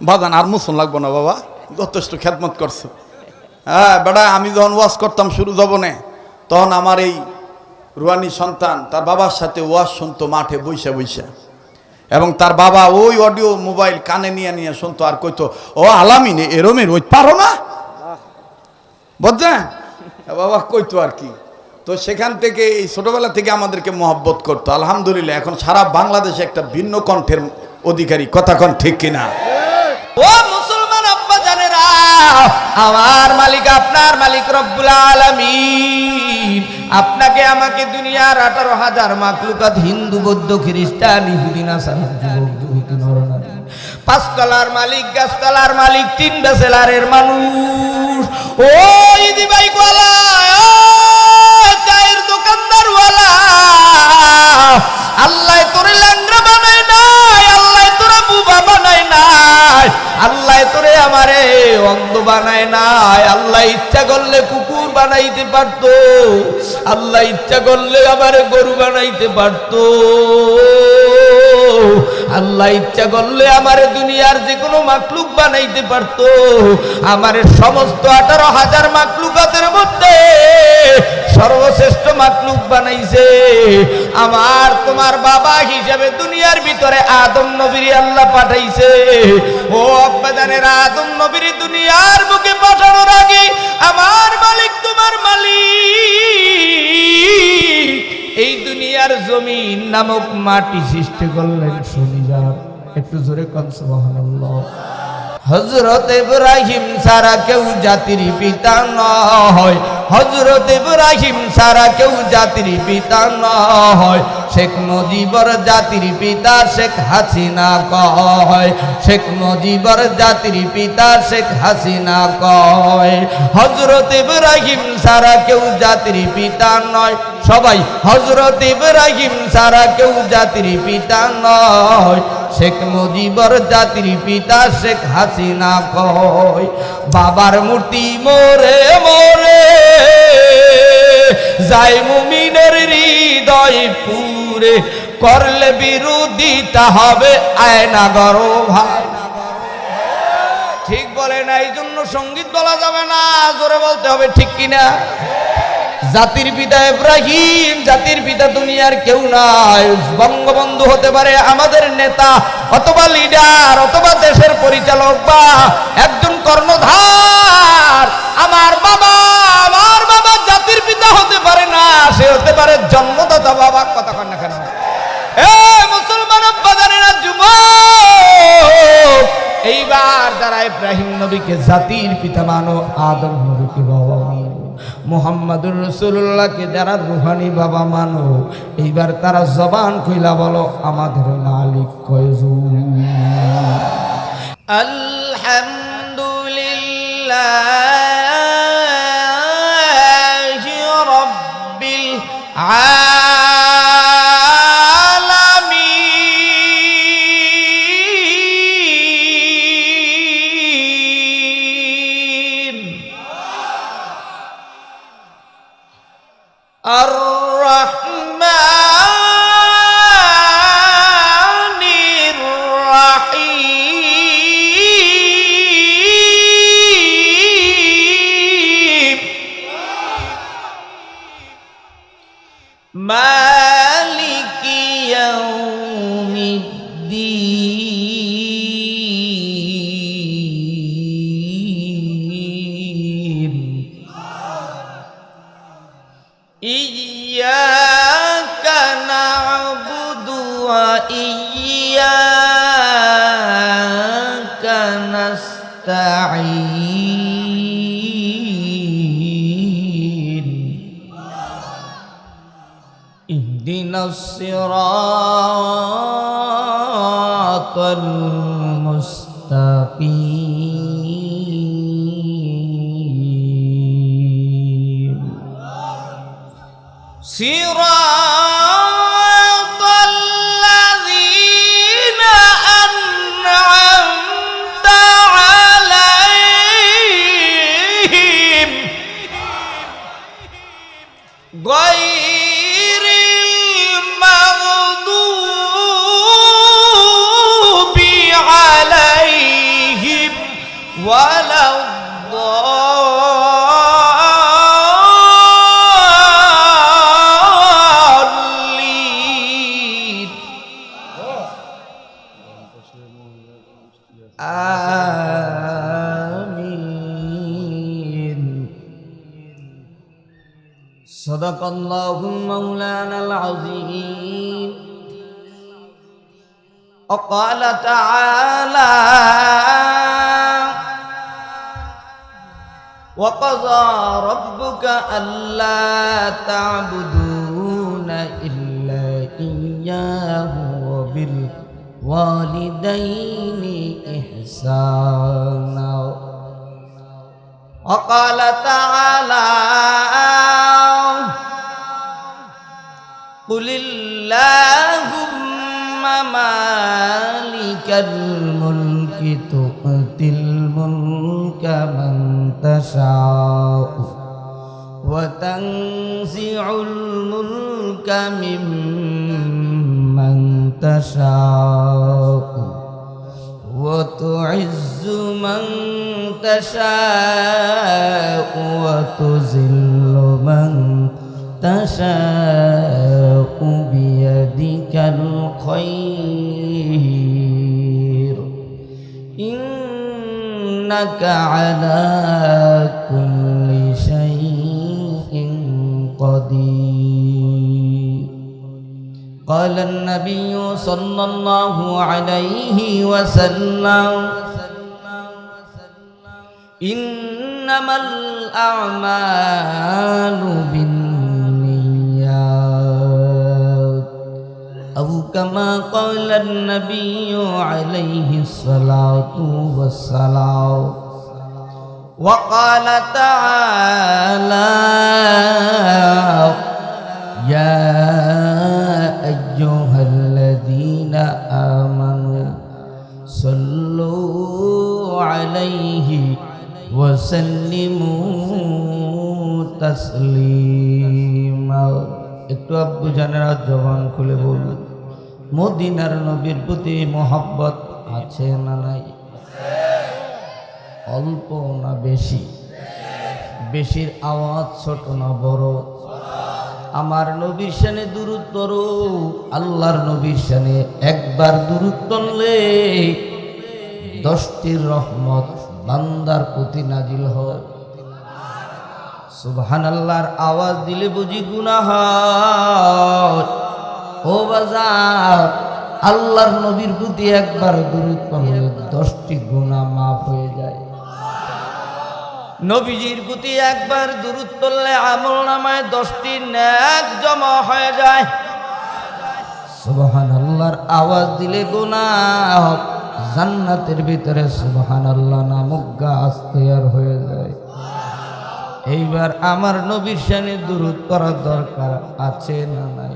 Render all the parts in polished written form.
বাজান আর মুসন লাগবো না বাবা, যথেষ্ট খেদমত করছো। হ্যাঁ বেটা, আমি যখন ওয়াজ করতাম শুরু জবনে, তখন আমার এই রুহানি সন্তান তার বাবার সাথে ওয়াজ শুনতো মাঠে বইসা বইসা, এবং তার বাবা ওই অডিও মোবাইল কানে নিয়ে নিয়ে শুনতো আর কইতো, ও আলামিন এরমের ওই পারো না, বুঝছেন বাবা কইতো আর কি। তো সেখান থেকে এই ছোটবেলা থেকে আমাদেরকে মহব্বত করতো। আলহামদুলিল্লাহ এখন সারা বাংলাদেশে একটা ভিন্ন কণ্ঠের অধিকারী, কথা কোন ঠিক কিনা? ও মুসলমান আব্বা জানেরা, আমার মালিক আপনার মালিক রব্বুল আলামিন আপনাকে আমাকে দুনিয়ার 18,000 মাখলুকাত, হিন্দু বৌদ্ধ খ্রিস্টান ইহুদি নাসারা, যুবক যুবতী নরনারী, 5 তলার মালিক, গাছ তলার মালিক, 3 বেসেলারের মানুষ, ও ইজি বাইক ওয়ালা, চায়ের দোকানদার ওয়ালা, আল্লাহ তোরে ল্যাংড়া বানায় নাই, আল্লাহ তোরা বুবা বানায় নাই, আল্লাহ তোরে আমারে অন্ধ বানায় নাই। আল্লাহ ইচ্ছা করলে কুকুর বানাইতে পারতো, আল্লাহ ইচ্ছা করলে আমারে গরু বানাইতে পারতো, আল্লাহ ইচ্ছা করলে আমারে দুনিয়ার যে কোনো মাখলুক বানাইতে পারতো। আমারে সমস্ত 18,000 মাখলুকাতের মধ্যে সর্বশ্রেষ্ঠ মাখলুক বানাইছে। আমার তোমার বাবা হিসাবে দুনিয়ার ভিতরে আদম নবীর আল্লাহ পাঠাইছে। ও আব্বা জানেরা, আদম নবীর দুনিয়ার বুকে পাঠানোর আগে আমার মালিক তোমার মালিক এই দুনিয়ার জমিন নামক মাটি সৃষ্টি করলেন শনিবার। একটু জোরে কোন সুবহানাল্লাহ। হযরত ইব্রাহিম সারা কেউ জাতির পিতা নয়, হযরত ইব্রাহিম সারা কেউ জাতির পিতা নয়। শেখ মুজিবর জাতির পিতা শেখ হাসিনা কয়, শেখ মুজিবর জাতির পিতা শেখ হাসিনা কয়। হযরত ইব্রাহিম সারা কেউ জাতির পিতা নয়, সবাই হযরত ইব্রাহিম সারা কেউ জাতির পিতা নয়। শেখ মুজিবর জাতির পিতা শেখ হাসিনা কয়। বাবার মূর্তি মোরে মোরে যায় মুমিনের হৃদয় পুরে, করলে বিরোধিতা হবে আয়না গরো ভাই। ঠিক বলে না, এই জন্য সঙ্গীত বলা যাবে না, জোরে বলতে হবে, ঠিক কিনা? জাতির পিতা ইব্রাহিম, জাতির পিতা দুনিয়ার কেউ নাই। বঙ্গবন্ধু হতে পারে আমাদের নেতা অথবা লিডার অথবা দেশের পরিচালক বা একজন কর্ণধার। আমার বাবা জাতির পিতা হতে পারে না, সে হতে পারে জন্মদাতা বাবা। কথা কন না কেন? এ মুসলমান বাজারেরা, যুবক, এইবার যারা ইব্রাহিম নবীকে জাতির পিতা মানো, আদম নবীকে বাবা মানো, মুহাম্মাদুর রাসূলুল্লাহকে যারা রুহানি বাবা মানো, এইবার তারা জবান কইলা বলো আমাদের মালিক কয়জন? আলহামদুলিল্লাহি রাব্বিল আর-রাহমানির রাহিম মালিকি ইয়াউমিদ্দিন ইয়্যাকা না'বুদু ওয়া ইয়্যাকা নাস্তাঈন ইহদিনাস সিরাতাল মুস্তাকিম সিরাতাল লাযীনা আন'আমতা আলাইহিম গায়রিল মাগদুবি আলাইহিম ولا الضالين آمين صدق الله مولانا العظيم وقال تعالى وقضى ربك ألا تعبدون إلا إياه وبالوالدين إحسانا وقال تعالى قل اللهم مالك الملك تؤتي الملك من تشاء وتنزع الملك ممن تشاء وتعز من تشاء وتذل من تشاء بيدك الخير إنك على كل شيء قدير قال النبي صلى الله عليه وسلم إنما الأعمال بالنيات أو كما قال النبي عليه الصلاة والسلام وقال تعالى يا أيها الذين آمنوا صلوا عليه وسلموا تسليما একটু আব্বু জানেরা জবান খুলে বলুন মদিনার নবীর প্রতি মোহাব্বত আছে না নাই? অল্প না বেশি? বেশির আওয়াজ ছোট না বড়? আমার নবীর শানে দুরূদ পড়ো। আল্লাহর নবীর শানে একবার দুরূদ পড়লে 10টি রহমত বান্দার প্রতি নাজিল হয়। সুবহানাল্লাহর আওয়াজ দিলে বুঝি গুনাহ হয়? ও বাজার, আল্লাহর নবীর প্রতি একবার দুরূদ পড়লে 10টি গুনাহ মাফ হয়ে যায়। নবীজির প্রতি একবার দুরূদ পড়লে আমলনামায় 10টি নেক জমা হয়ে যায়। সুবহানাল্লাহর আওয়াজ দিলে গুনাহ, জান্নাতের ভিতরে সুবহানাল্লাহ নামক গাছ তৈরি হয়ে যায়। এইবার আমার নবীর শানে দুরূদ পড়ার দরকার আছে না নাই?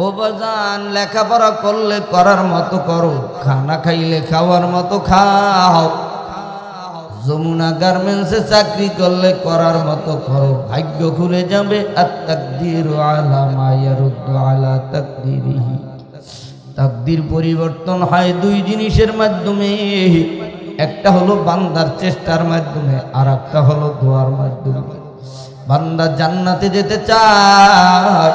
ও বাজান, লেখাপড়া করলে করার মতো করো, খানা খাইলে খাওয়ার মতো খাও, যমুনা গার্মেন্টসে চাকরি করলে করার মতো করো, ভাগ্য খুলে যাবে। আত-তাকদীরু আলা মা ইয়ারুদ্দু আলা তাকদীরিহি, তাকদীর পরিবর্তন হয় 2 জিনিসের মাধ্যমে। একটা হলো বান্দার চেষ্টার মাধ্যমে, আর একটা হলো দোয়ার মাধ্যমে। বান্দা জান্নাতে যেতে চায়,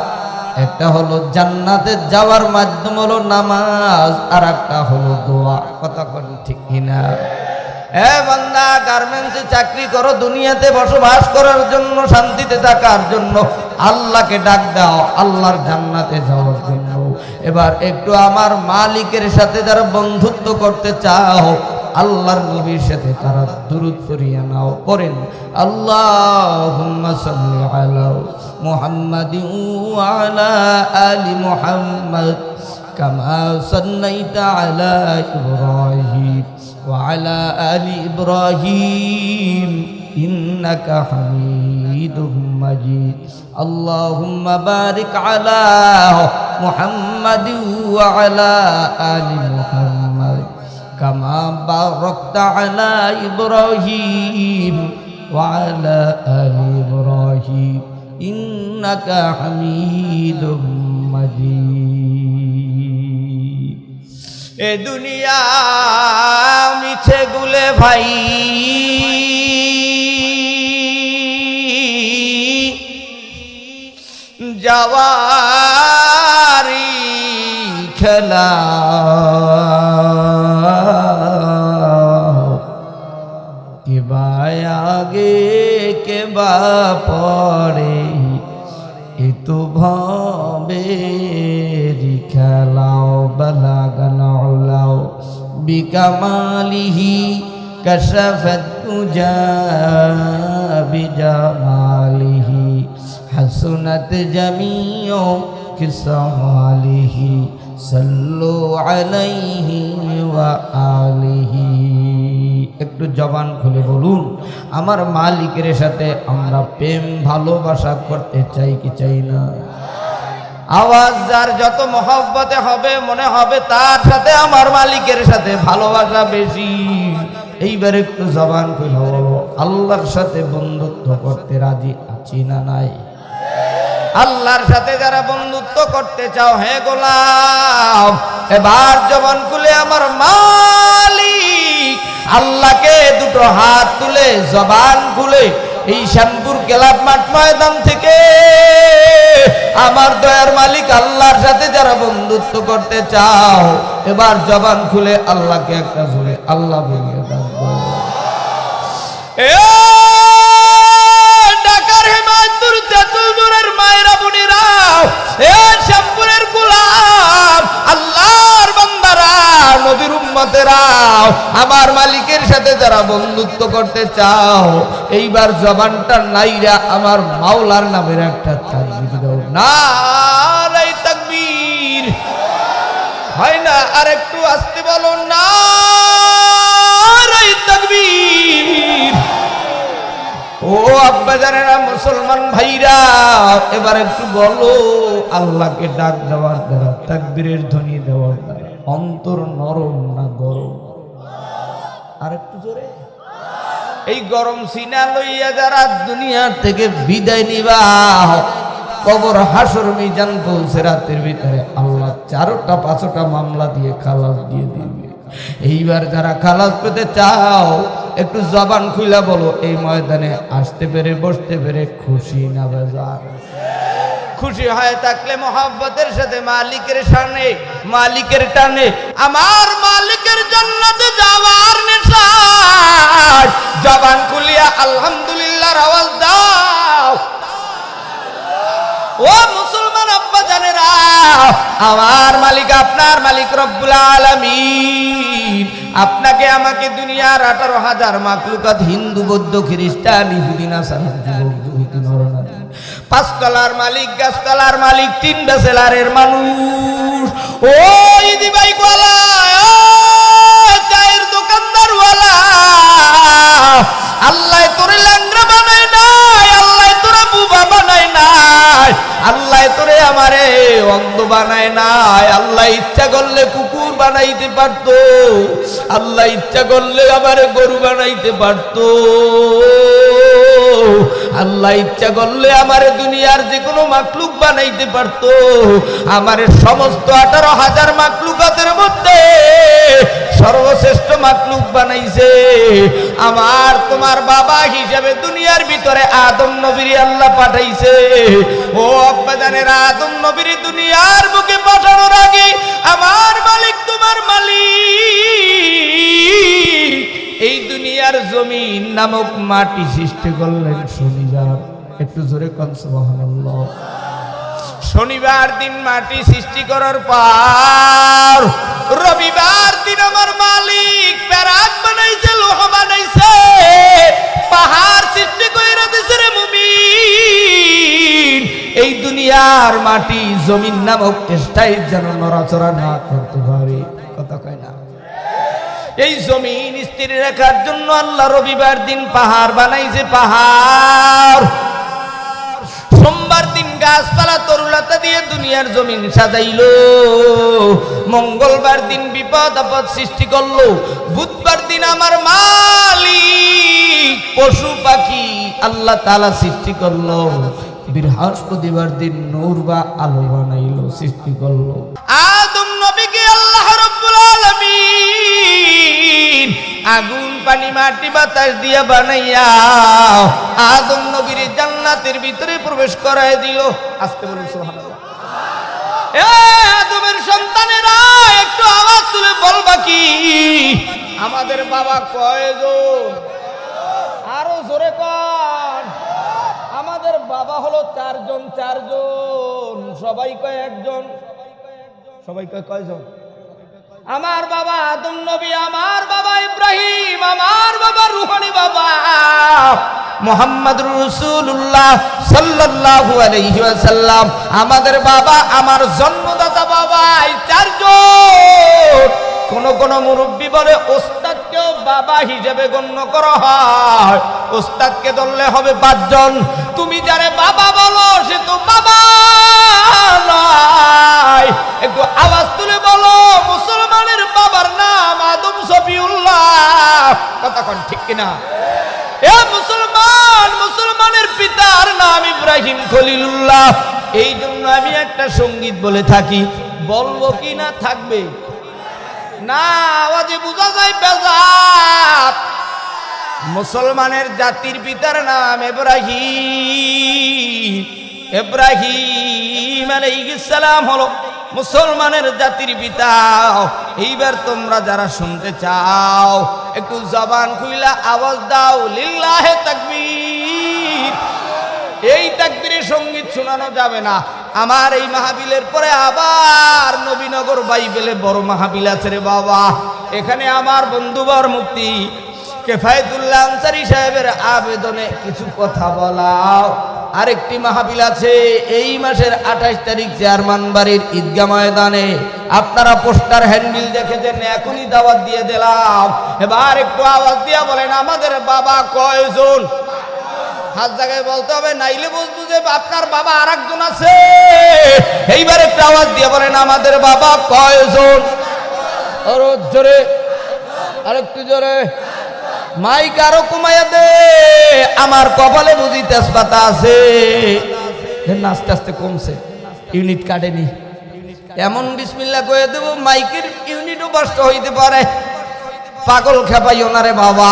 একটা হলো জান্নাতে যাওয়ার মাধ্যম হলো নামাজ, আর একটা হলো দোয়া। কথা কোন ঠিক কিনা? বান্দা, গার্মেন্টসে চাকরি করো দুনিয়াতে বসবাস করার জন্য, শান্তিতে থাকার জন্য। আল্লাহকে ডাক দাও আল্লাহর জান্নাতে যাওয়ার জন্য। এবার একটু আমার মালিকের সাথে যারা বন্ধুত্ব করতে চাও, আল্লাহর নবীর সাথে তারা দুরূদ পড়িয়ে নাও। পড়েন আল্লাহুম্মা সাল্লি আলা মুহাম্মাদিন ওয়া আলা আলি মুহাম্মাদ কামা সাল্লাইতা আলা ইব্রাহিম ওয়া আলা আলি ইব্রাহিম ইন্নাকা হামিদুম মাজিদ। আল্লাহুম্মা বারিক আলা মুহাম্মাদিন ওয়া আলা আলি মুহাম্মাদ কামা বারাকতা আলা ইব্রাহিম ওয়া আলা আলি ইব্রাহিম ইন্নাকা হামিদুম মাজিদ। এ দুনিয়া আমি আছে গুলে ভাই জওয়ারি খেলা কে বা আগে কে বা পরে এ তো ভবেরি খেলাও বালাগাল উলাও বিকামালিহি কাশাফাত তুজা বিজামালিহি হাসনাত জামিউ কিসালিহি সাল্লু আলাইহি ওয়া আলিহি। একটু জবান খুলে বলুন, আমার মালিকের সাথে আমরা প্রেম ভালোবাসা করতে চাই কি চাই না? আওয়াজ যার যত মহব্বতে হবে মনে হবে তার সাথে আমার মালিকের সাথে ভালোবাসা বেশি। এইবার একটু জবান খুলে বলো, আল্লাহর সাথে বন্ধুত্ব করতে রাজি আছি না নাই? আল্লাহর সাথে যারা বন্ধুত্ব করতে চাও হে গোলাম, এবার জবান খুলে আমার মালিক আল্লাহকে দুটো হাত তুলে জবান খুলে এই শ্যামপুর ক্লাব মাঠ ময়দান থেকে আমার দয়ার মালিক আল্লাহর সাথে যারা বন্ধুত্ব করতে চাও এবার জবান খুলে আল্লাহকে একটা জোরে আল্লাহ বলিয়ে ডাকবো। ঢাকার হেমায়তুর তেঁতুলপুরের মায়েরা বোনেরাও, শ্যামপুরের গোলাম আল্লাহর বান্দারা নবীর উম্মতেরাও, আমার মালিকের সাথে যারা বন্ধুত্ব করতে চাও এইবার জবানটা নাইরা আমার মাওলার নামের একটা তাকবীর দাও। নারে তাকবীর হয় না, আর একটু আস্তে বলো নারে তাকবীর। ও আব্বা জানেরা মুসলমান ভাইরা, এবার একটু বলো আল্লাহকে ডাক দেওয়ার দ্বারা তাকবীরের ধ্বনি দেওয়ার দ্বারা অন্তর নরম না গরম? আর একটু জোরে। এই গরম সিনা লইয়া যারা দুনিয়া থেকে বিদায় নিবা কবর হাসর মিজান বলছে রাতের ভিতরে আল্লাহ 4টা 5টা মামলা দিয়ে খালাস দিয়ে দিবে। এইবার যারা খালাস পেতে চাও একটু জবান খুইলা বলো, এই ময়দানে আসতে পেরে বসতে পেরে খুশি না বেজার? খুশি হয়ে থাকলে মহব্বতের সাথে মালিকের সামনে মালিকের টানে আমার মালিকের জান্নাতে যাওয়ার নেশা জবান খুলিয়া আলহামদুলিল্লাহর আওয়াজ দাও। ও মুসলমান আব্বা জানেরা, আমার মালিক আপনার মালিক রব্বুল আলামিন আপনাকে আমাকে দুনিয়ার 18,000 মাখলুকাত হিন্দু বৌদ্ধ খ্রিস্টান ইহুদি নাসারা যুবক যুবতী নরনারী, 5 তলার মালিক গাছ তলার মালিক 3 বেসেলারের মানুষ, ও ইদি বাইক ওয়ালা, ও চায়ের দোকানদার ওয়ালা, আল্লাহ তোরে ল্যাংড়া বানায় নাই, আল্লাহ তোরা বুবা বানায় নাই, আল্লাহ তোরে আমারে অন্ধ বানায় নাই। আল্লাহ ইচ্ছা করলে কুকুর বানাইতে পারতো, আল্লাহ ইচ্ছা করলে আমারে গরু বানাইতে পারতো, আল্লাহ ইচ্ছা করলে আমারে দুনিয়ার যে কোনো মাখলুক বানাইতে পারতো। আমারে সমস্ত 18,000 মাখলুকাতের মধ্যে সর্বশ্রেষ্ঠ মাখলুক বানাইছে। আমার তোমার বাবা হিসেবে দুনিয়ার ভিতরে আদম নবীর আল্লাহ পাঠাইছে। ও আব্বা জানের আদম নবীর দুনিয়ার বুকে পাঠানোর আগে আমার মালিক তোমার মালিক এই দুনিয়ার জমিন নামক মাটি সৃষ্টি করলেন শনিবার। একটু জোরে কোন সুবহানাল্লাহ। শনিবার দিন মাটি সৃষ্টি করার পর রবিবার দিন আমার মালিক প্যারাক বানাইছে, লোহা বানাইছে, পাহাড় সৃষ্টি কইরা দিছে রে মুমিন। এই দুনিয়ার মাটি জমিন নামক স্থায়ী যেন নড়াচড়া না করতে পারে, কথা কয় না। এই জমিন স্থির রাখার জন্য আল্লাহ রবিবার দিন পাহাড় বানাইছে। পাহাড় সোমবার দিন গাছপালা তরুলতা দিয়ে দুনিয়ার জমিন সাজাইলো। মঙ্গলবার দিন বিপদ আপদ সৃষ্টি করলো। বুধবার দিন আমার মালিক পশু পাখি আল্লাহ তাআলা সৃষ্টি করলো। বৃহস্পতিবার দিন নূর বা আলো বানাইলো, সৃষ্টি করলো। আদম নবীকে আল্লাহ রাব্বুল আলামিন আগুন পানি মাটি বাতাস দিয়া বানাইয়া আদম নবীর জান্নাতের ভিতরে প্রবেশ করায় দিল। আস্তে বলুন সুবহানাল্লাহ। এ আদমের সন্তানেরা একটু আওয়াজ তুলে বলবা কি আমাদের বাবা কয়জন? আরো জোরে কন। আমাদের বাবা হলো চারজন। চারজন। সবাই কয় একজন। সবাই কয় কয়জন? আমার বাবা আদম নবী, আমার বাবা ইব্রাহিম, আমার বাবা রুহানি বাবা মুহাম্মদুর রাসূলুল্লাহ সাল্লাল্লাহু আলাইহি ওয়াসাল্লাম। আমাদের বাবা, আমার জন্মদাতা বাবা, এই চারজন। কোন কোন মুরব্বী বলে ওস্তাদকেও বাবা হিসেবে গণ্য করা হয়। ওস্তাদকে ধরলে হবে 5 জন। তুমি যারে বাবা বলো সে তো বাবা নয়। একটু আওয়াজ তুলে বলো মুসলমানের বাবার নাম আদম সফিউল্লাহ। কথা কোন ঠিক কিনা? এ মুসলমান, মুসলমানের পিতার নাম ইব্রাহিম খলিলুল্লাহ। এই জন্য আমি একটা সঙ্গীত বলে থাকি, বলবো কি না থাকবে না? আওয়াজে বোঝা যায় বেজাত। মুসলমানের জাতির পিতার নাম ইব্রাহিম। ইব্রাহিম আলাইহিস সালাম হলো মুসলমানের জাতির পিতা। এইবার তোমরা যারা শুনতে চাও একটু জবান খুইলা আওয়াজ দাও, লিল্লাহে তাকবীর। এই তাকবীরের সঙ্গীত শোনানো যাবে না। আমার এই মাহফিলের পরে আবার নবীনগর বাইবেলে বড় মাহফিল আছে রে বাবা। এখানে আমার বন্ধুবর মুফতি কেফায়েতুল্লাহ আনসারী সাহেবের আবেদনে কিছু কথা বলাও। আরেকটি মাহফিল আছে এই মাসের 28 তারিখ চেয়ারম্যান বাড়ির ঈদগাহ ময়দানে। আপনারা পোস্টার হ্যান্ডবিল দেখেছেন, এখনই দাওয়াত দিয়ে দিলাম। এবার একটু আওয়াজ দিয়া বলেন আমাদের বাবা কয়জন? হাত জায়গায় বলতে হবে, নাইলে বুঝবো যে আপনার বাবা আরেকজন আছে। এইবার একটু আওয়াজ দিয়ে বলেন আমাদের বাবা কয়জন? আরো জোরে, আরেকটু জোরে। মাইক আরো কমাইয়া দে, আমার কপালে বুঝি তেজপাতা আছে। আস্তে আস্তে কমছে, ইউনিট কাটেনি। এমন বিসমিল্লাহ কয়ে দেবো মাইকের ইউনিটও নষ্ট হইতে পারে। পাগল খেপাইও না রে বাবা।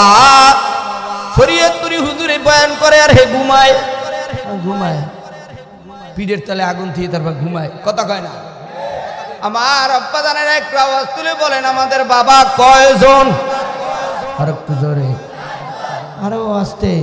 শরীয়তপুরি হুজুরে বয়ান করে আর হে ঘুমায়। ঘুমায় পিঠের তলে আগুন দিয়ে তারপর ঘুমায়, কথা কয় না। আমার আব্বা জানেরা একটু আওয়াজ তুলে বলেন আমাদের বাবা কয়জন? আর একটু জোরে, আরো আস্তে।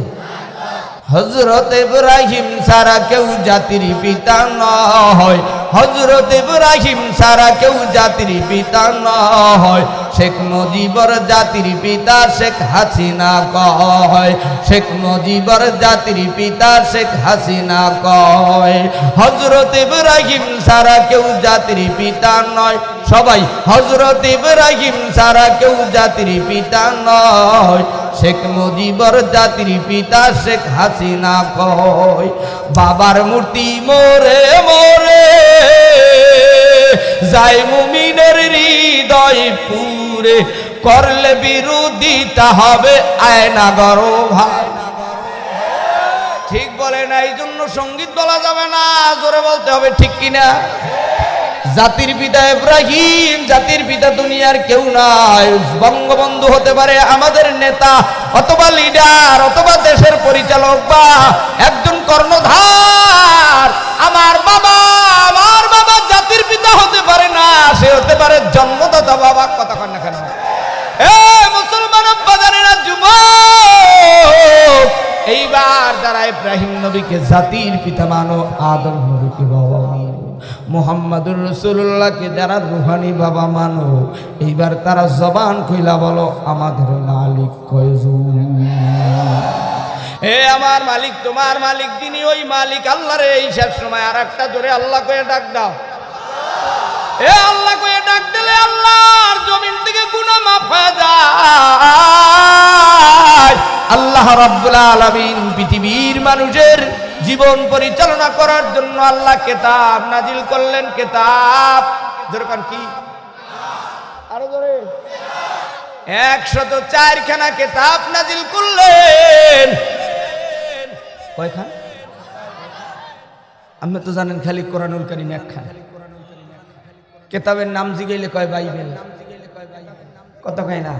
হযরত ইব্রাহিম ছাড়া কেউ জাতির পিতা নয়। হযরত ইব্রাহিম ছাড়া কেউ জাতির পিতা নয়। শেখ মুজিবর জাতির পিতা শেখ হাসিনা কয়। শেখ মুজিবর জাতির পিতা শেখ হাসিনা কয়। হযরত ইব্রাহিম ছাড়া কেউ জাতির পিতা নয়। সবাই হযরত ইব্রাহিম ছাড়া কেউ জাতির পিতা নয়। শেখ মুজিবর জাতির পিতা শেখ হাসিনা কয়। বাবার মূর্তি মোরে মোরে যায় মুমিনের হৃদয় পুরে। করলে বিরোধিতা হবে আয়না গরো ভাই। ঠিক বলে না, এই জন্য সঙ্গীত বলা যাবে না, জোরে বলতে হবে, ঠিক কিনা? জাতির পিতা ইব্রাহিম, জাতির পিতা দুনিয়ার কেউ নয়। বঙ্গবন্ধু হতে পারে আমাদের নেতা অথবা লিডার অথবা দেশের পরিচালক বা একজন কর্ণধার। আমার বাবা জাতির পিতা হতে পারে না, সে হতে পারে জন্মদাতা বাবা। কথা কন না কেন? এ মুসলমান বাজারেরা যুবক, এইবার যারা ইব্রাহিম নবীকে জাতির পিতা মানো, আদম নবীকে বাবা মানো, মুহাম্মদুর রাসূলুল্লাহকে যারা রুহানি বাবা মানো, এইবার তারা জবান কইলা বলো আমাদের মালিক কয়জন? এ আমার মালিক, তোমার মালিক যিনি, ওই মালিক আল্লাহ রে। এই শেষ সময় আর একটা জোরে আল্লাহ কয়ে ডাক দাও। এ আল্লাহ কয়ে ডাক দিলে আল্লাহর জমিন থেকে গুনাহ মাফ হয়ে যায়। আল্লাহ রাব্বুল আলামিন পৃথিবীর মানুষের জীবন পরিচালনা করার জন্য আল্লাহ কিতাব নাজিল করলেন। কিতাব যেরকম কি, আরো ধরে 104 খানা কিতাব নাজিল করলেন। কয়খান? আপনি তো জানেন খালি কোরআনুল কারীম একখানা। কিতাবের নাম জিগাইলে কয় বাইবেল, কথা কয় না।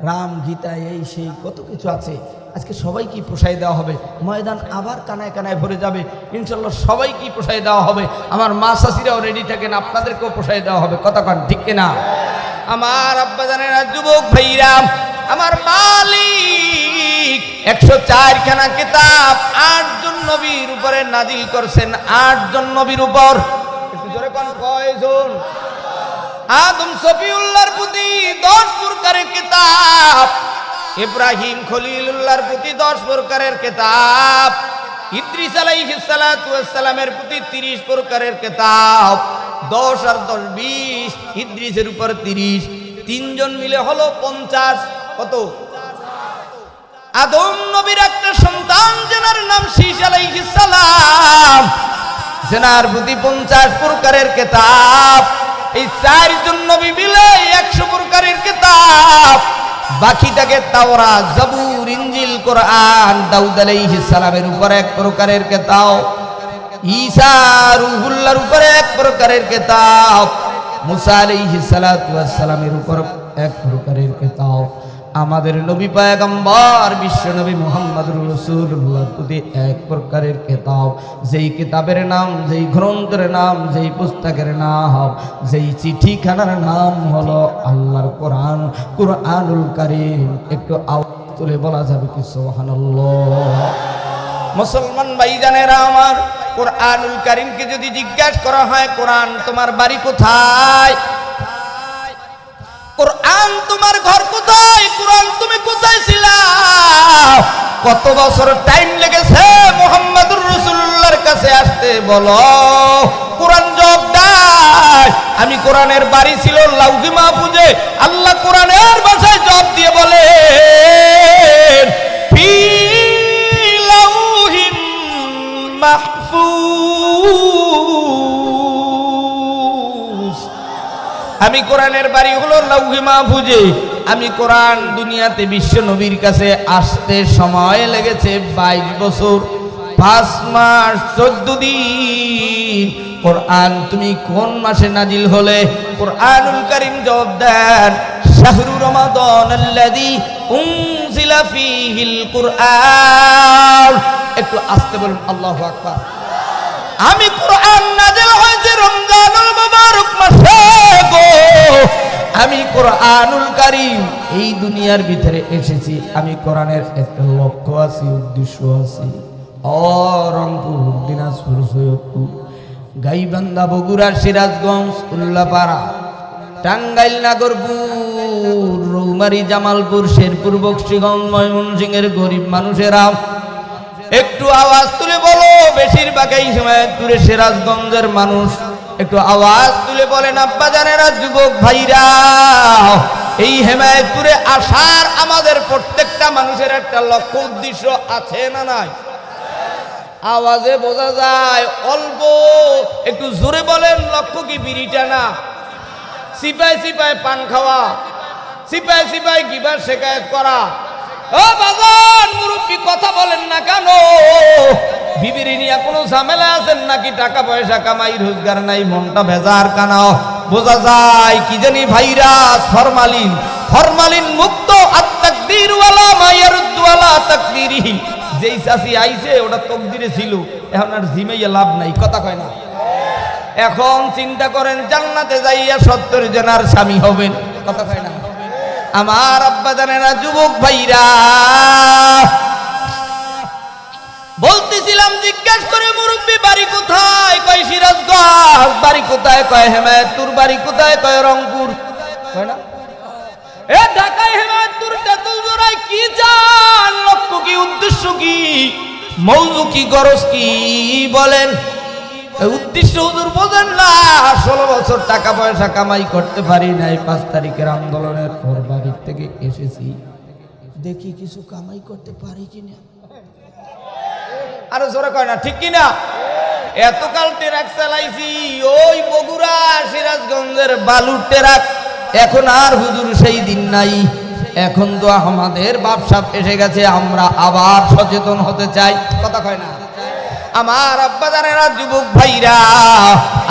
রাম গীতা এই সেই কত কিছু আছে। আজকে সবাইকেই পোষায় দেওয়া হবে, ময়দান আবার কানায় কানায় ভরে যাবে ইনশাল্লাহ, সবাইকেই পোষায় দেওয়া হবে। আমার মা শাশিরাও রেডি থাকেন, আপনাদেরকেও পোষায় দেওয়া হবে, কথা কন ঠিক কিনা? আমার আব্বা জানেরা, যুবক ভাইরা, আমার মালিক 104 খানা কিতাব 8 জন নবীর উপরে নাজিল করছেন, 8 জন নবীর উপর। একটু জোরে কোন কয়জন? আদম সফিউল্লাহর প্রতি 10 প্রকারের কিতাব, ইব্রাহিম খলিলুল্লাহর প্রতি 10 প্রকারের কিতাব, ইদ্রিস আলাইহিস সালাতু ওয়াস সালামের প্রতি 30 প্রকারের কিতাব, 10 আর 10 20, ইদ্রিসের উপর 30, 3 জন মিলে হলো 50। কত? আদম নবীর একটা সন্তান যেনার নাম শীষ আলাইহিস সালাম, যেনার প্রতি 50 প্রকারের কিতাব। এই 4 জন নবী মিলে 100 প্রকারের কিতাব, বাকিটাকে তাওরাত, জাবুর, ইনজিল, কোরআন। দাউদ আলাইহিস সালামের উপর 1 প্রকারের কিতাব, ঈসা রূহুল্লাহর উপর 1 প্রকারের কিতাব, মুসা আলাইহিস সালাতু ওয়াস সালামের উপর 1 প্রকারের কিতাব। আমাদের নবী পয়গম্বর বিশ্ব নবী মুহাম্মদুর রাসূলুল্লাহর প্রতি 1 প্রকারের কিতাব। যেই কিতাবের নাম, যেই গ্রন্থের নাম, যেই পুস্তকের নাম, যেই চিঠিখানার নাম হলো আল্লাহর কোরআন, কুরআনুল কারীম। একটু আওয়াজ তুলে বলা যাবে কি সুবহানাল্লাহ? মুসলমান ভাইজানেরা আমার, কুরআনুল কারীমকে যদি জিজ্ঞাসা করা হয়, কোরআন তোমার বাড়ি কোথায়, কোরআন তোমার ঘর কোথায়, কোরআন তুমি কোথায় ছিলা, কত বছর টাইম লেগেছে মুহাম্মদুর রাসূলুল্লাহর কাছে আসতে, বলো। কোরআন জবাব দেয়, আমি কোরআনের বাড়ি ছিল লাউহে মাহফুজে। আল্লাহ কোরআনের ভাষায় জবাব দিয়ে বলে, ফি লাউহিন মাহফুজ। আমি কোরআনের বাড়ি হলো লাউহে মাহফুজে। আমি কোরআন দুনিয়াতে বিশ্ব নবীর কাছে আসতে সময় লেগেছে 22 বছর 5 মাস 14 দিন। কোরআন তুমি কোন মাসে নাজিল হলে? কোরআনুল কারীম জবাব দেন, শাহরু রমাদানাল্লাযী উনজিলা ফীহিল কুরআন। একটু আস্তে বলুন আল্লাহু আকবার। আমি কোরআন নাজিল হয়েছে রমজানুল মুবারক মাসে গো। আমি কোরআনুল কারীম এই দুনিয়ার ভিতরে এসেছি, আমি কোরআনের একটা লক্ষ্য আছে, উদ্দেশ্য আছে। রংপুর, দিনাজপুর, সৈয়দপুর, গাইবান্ধা, বগুড়া, সিরাজগঞ্জ, উল্লাপাড়া, টাঙ্গাইল, নাগরপুর, রৌমারী, জামালপুর, শেরপুর, বক্সিগঞ্জ, ময়মনসিংহের গরিব মানুষেরা একটু আওয়াজ তুলে বলো। বেশিরভাগ এই হেমায়েতপুরে সিরাজগঞ্জের মানুষ একটু আওয়াজ তুলে বলেন আব্বা জানেরা, যুবক ভাইরা, এই হেমায়েতপুরে আসার আমাদের প্রত্যেকটা মানুষের একটা লক্ষ্য উদ্দেশ্য আছে না নাই? আওয়াজে বোঝা যায় অল্প, একটু জোরে বলেন। লক্ষ্য কি বিড়িটা না, সিপাই সিপাই পান খাওয়া, সিপাই সিপাই গিবার শেখায়ত করা? ও বাজান মুরব্বী, কথা বলেন না কেন? বিবিরি নিয়ে কোনো ঝামেলা আছেন নাকি? টাকা পয়সা কামাই রোজগার নাই, মনটা ভেজার কেন? বোঝা যায় কি জানি ভাইরাস, ফরমালিন, ফরমালিন মুক্ত। আত-তাকদীর ওয়ালা মা ইয়ারুদ্দু আলা তাকদীরিহি। যেই চাষি আইছে ওটা তকদিরে ছিল, এখন আর জিমাইয়া লাভ নাই, কথা কয় না। এখন চিন্তা করেন জান্নাতে যাইয়া 70 জনের স্বামী হবেন, কথা কয় না। আমার আব্বা জানেরা, যুবক ভাইরা, বলতেছিলাম জিজ্ঞাসা করে মুরব্বী বাড়ি কোথায়? কয় সিরাজগঞ্জ। বাড়ি কোথায়? কয় হেমায়েতপুর। বাড়ি কোথায়? কয় রংপুর। কয় না এ ঢাকায়, হেমায়েতপুর, তেতুলজোড়ায়। কি চান? লক্ষ্য কি, উদ্দেশ্য কি, মৌজু কি, গরজ কি বলেন? উদ্দেশ্য হুজুর বোঝেন না। 16 বছর টাকা পয়সা কামাই করতে পারি নাই, 5 তারিখের আন্দোলনের পর বাড়ির থেকে এসেছি, দেখি কিছু কামাই করতে পারি কিনা। আরো জোরে কয় না, ঠিক কিনা? এতকাল ট্রাক চালাইছি, ওই বগুড়া সিরাজগঞ্জের বালুর ট্রাক। এখন আর হুজুর সেই দিন নাই। এখন তো আমাদের ব্যবসা এসে গেছে, আমরা আবার সচেতন হতে চাই, কথা কয় না। আমার আব্বাজানেরা, যুবক ভাইরা,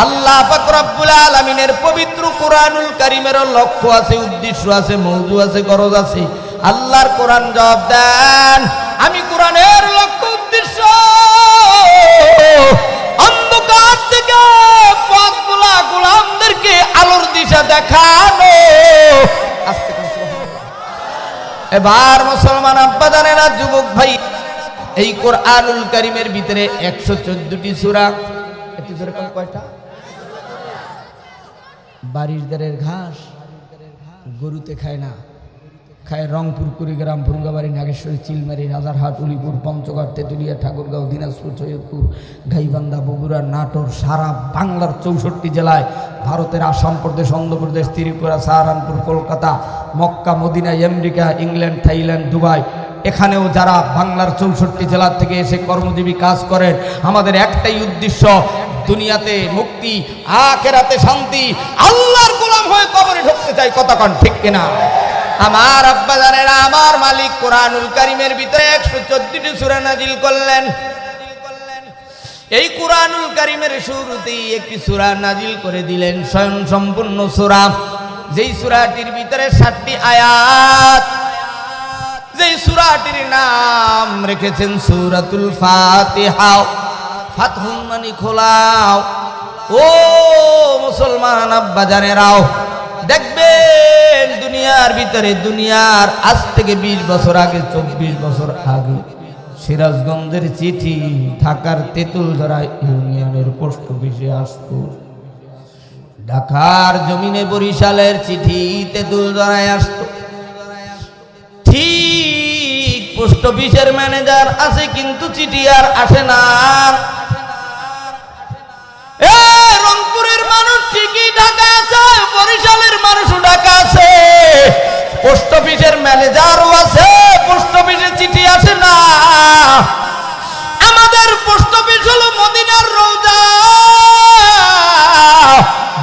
আল্লাহ পাক রব্বুল আলামিনের পবিত্র কোরআনুল কারীমের লক্ষ্য আছে, উদ্দেশ্য আছে, মওজু আছে, গরজ আছে। আল্লাহর কোরআন জবাব দেন, আমি কোরআনের লক্ষ্য উদ্দেশ্য অন্ধকার থেকে পথগুলা গোলামদেরকে আলোর দিশা দেখানো। আস্তে করে সুবহানাল্লাহ। এবার মুসলমান আব্বাজানেরা, যুবক ভাই, এই কোরআনুল কারীমের ভিতরে 114টি সূরা। একটু জোরে কোন কয়টা? বাড়ির দ্বারের ঘাস গরুতে খায় না, খায় রংপুর, কুড়িগ্রাম, ভুঙ্গাবাড়ি, নাগেশ্বরী, চিলমারি, রাজারহাট, উলিপুর, পঞ্চগড়, তেঁতুলিয়া, ঠাকুরগাঁও, দিনাজপুর, সৈয়দপুর, গাইবান্ধা, বগুড়া, নাটোর, সারা বাংলার 64 জেলায়, ভারতের আসাম প্রদেশ, Andhra Pradesh, Tripura, Saharanpur, Kolkata, Mecca, Medina, America, England, Thailand, Dubai, এখানেও যারা বাংলার 64 জেলা থেকে এসে কর্মজীবী কাজ করেন, আমাদের একটাই উদ্দেশ্য, দুনিয়াতে মুক্তি, আখিরাতে শান্তি, আল্লাহর গোলাম হয়ে কবরে ঢুকতে চাই। কথা কন ঠিক কিনা? আমার আব্বাজানেরা, আমার মালিক কোরআনুল কারীমের ভিতরে 114টি সূরা নাজিল করলেন। এই কোরআনুল কারীমের শুরুতেই একটি সূরা নাজিল করে দিলেন, স্বয়ং সম্পূর্ণ সূরা, যেই সূরাটির ভিতরে 7টি আয়াত, যেই সূরাটির নাম রেখেছেন সূরাতুল ফাতিহা। ফাতহুন মানে খোলাও। ও মুসলমান আব্বাজানেরাও, দেখবেন দুনিয়ার ভিতরে, দুনিয়ার আজ থেকে 20 বছর আগে, 24 বছর আগে, সিরাজগঞ্জের চিঠি ঢাকার তেঁতুলঝরা ইউনিয়নের পোস্ট অফিসে আসতো। ঢাকার জমিনে বরিশালের চিঠি তেঁতুলঝরায় আসতো। ঠিক পোস্ট অফিসের ম্যানেজার আছে, কিন্তু চিঠি আর আসে না। রংপুরের মানুষ ঠিকই ঢাকা আছে, বরিশালের মানুষও ঢাকা আছে, পোস্ট অফিসের ম্যানেজারও আছে, পোস্ট অফিসে চিঠি আসে না। আমাদের পোস্ট অফিস হলো মদিনার রওজা।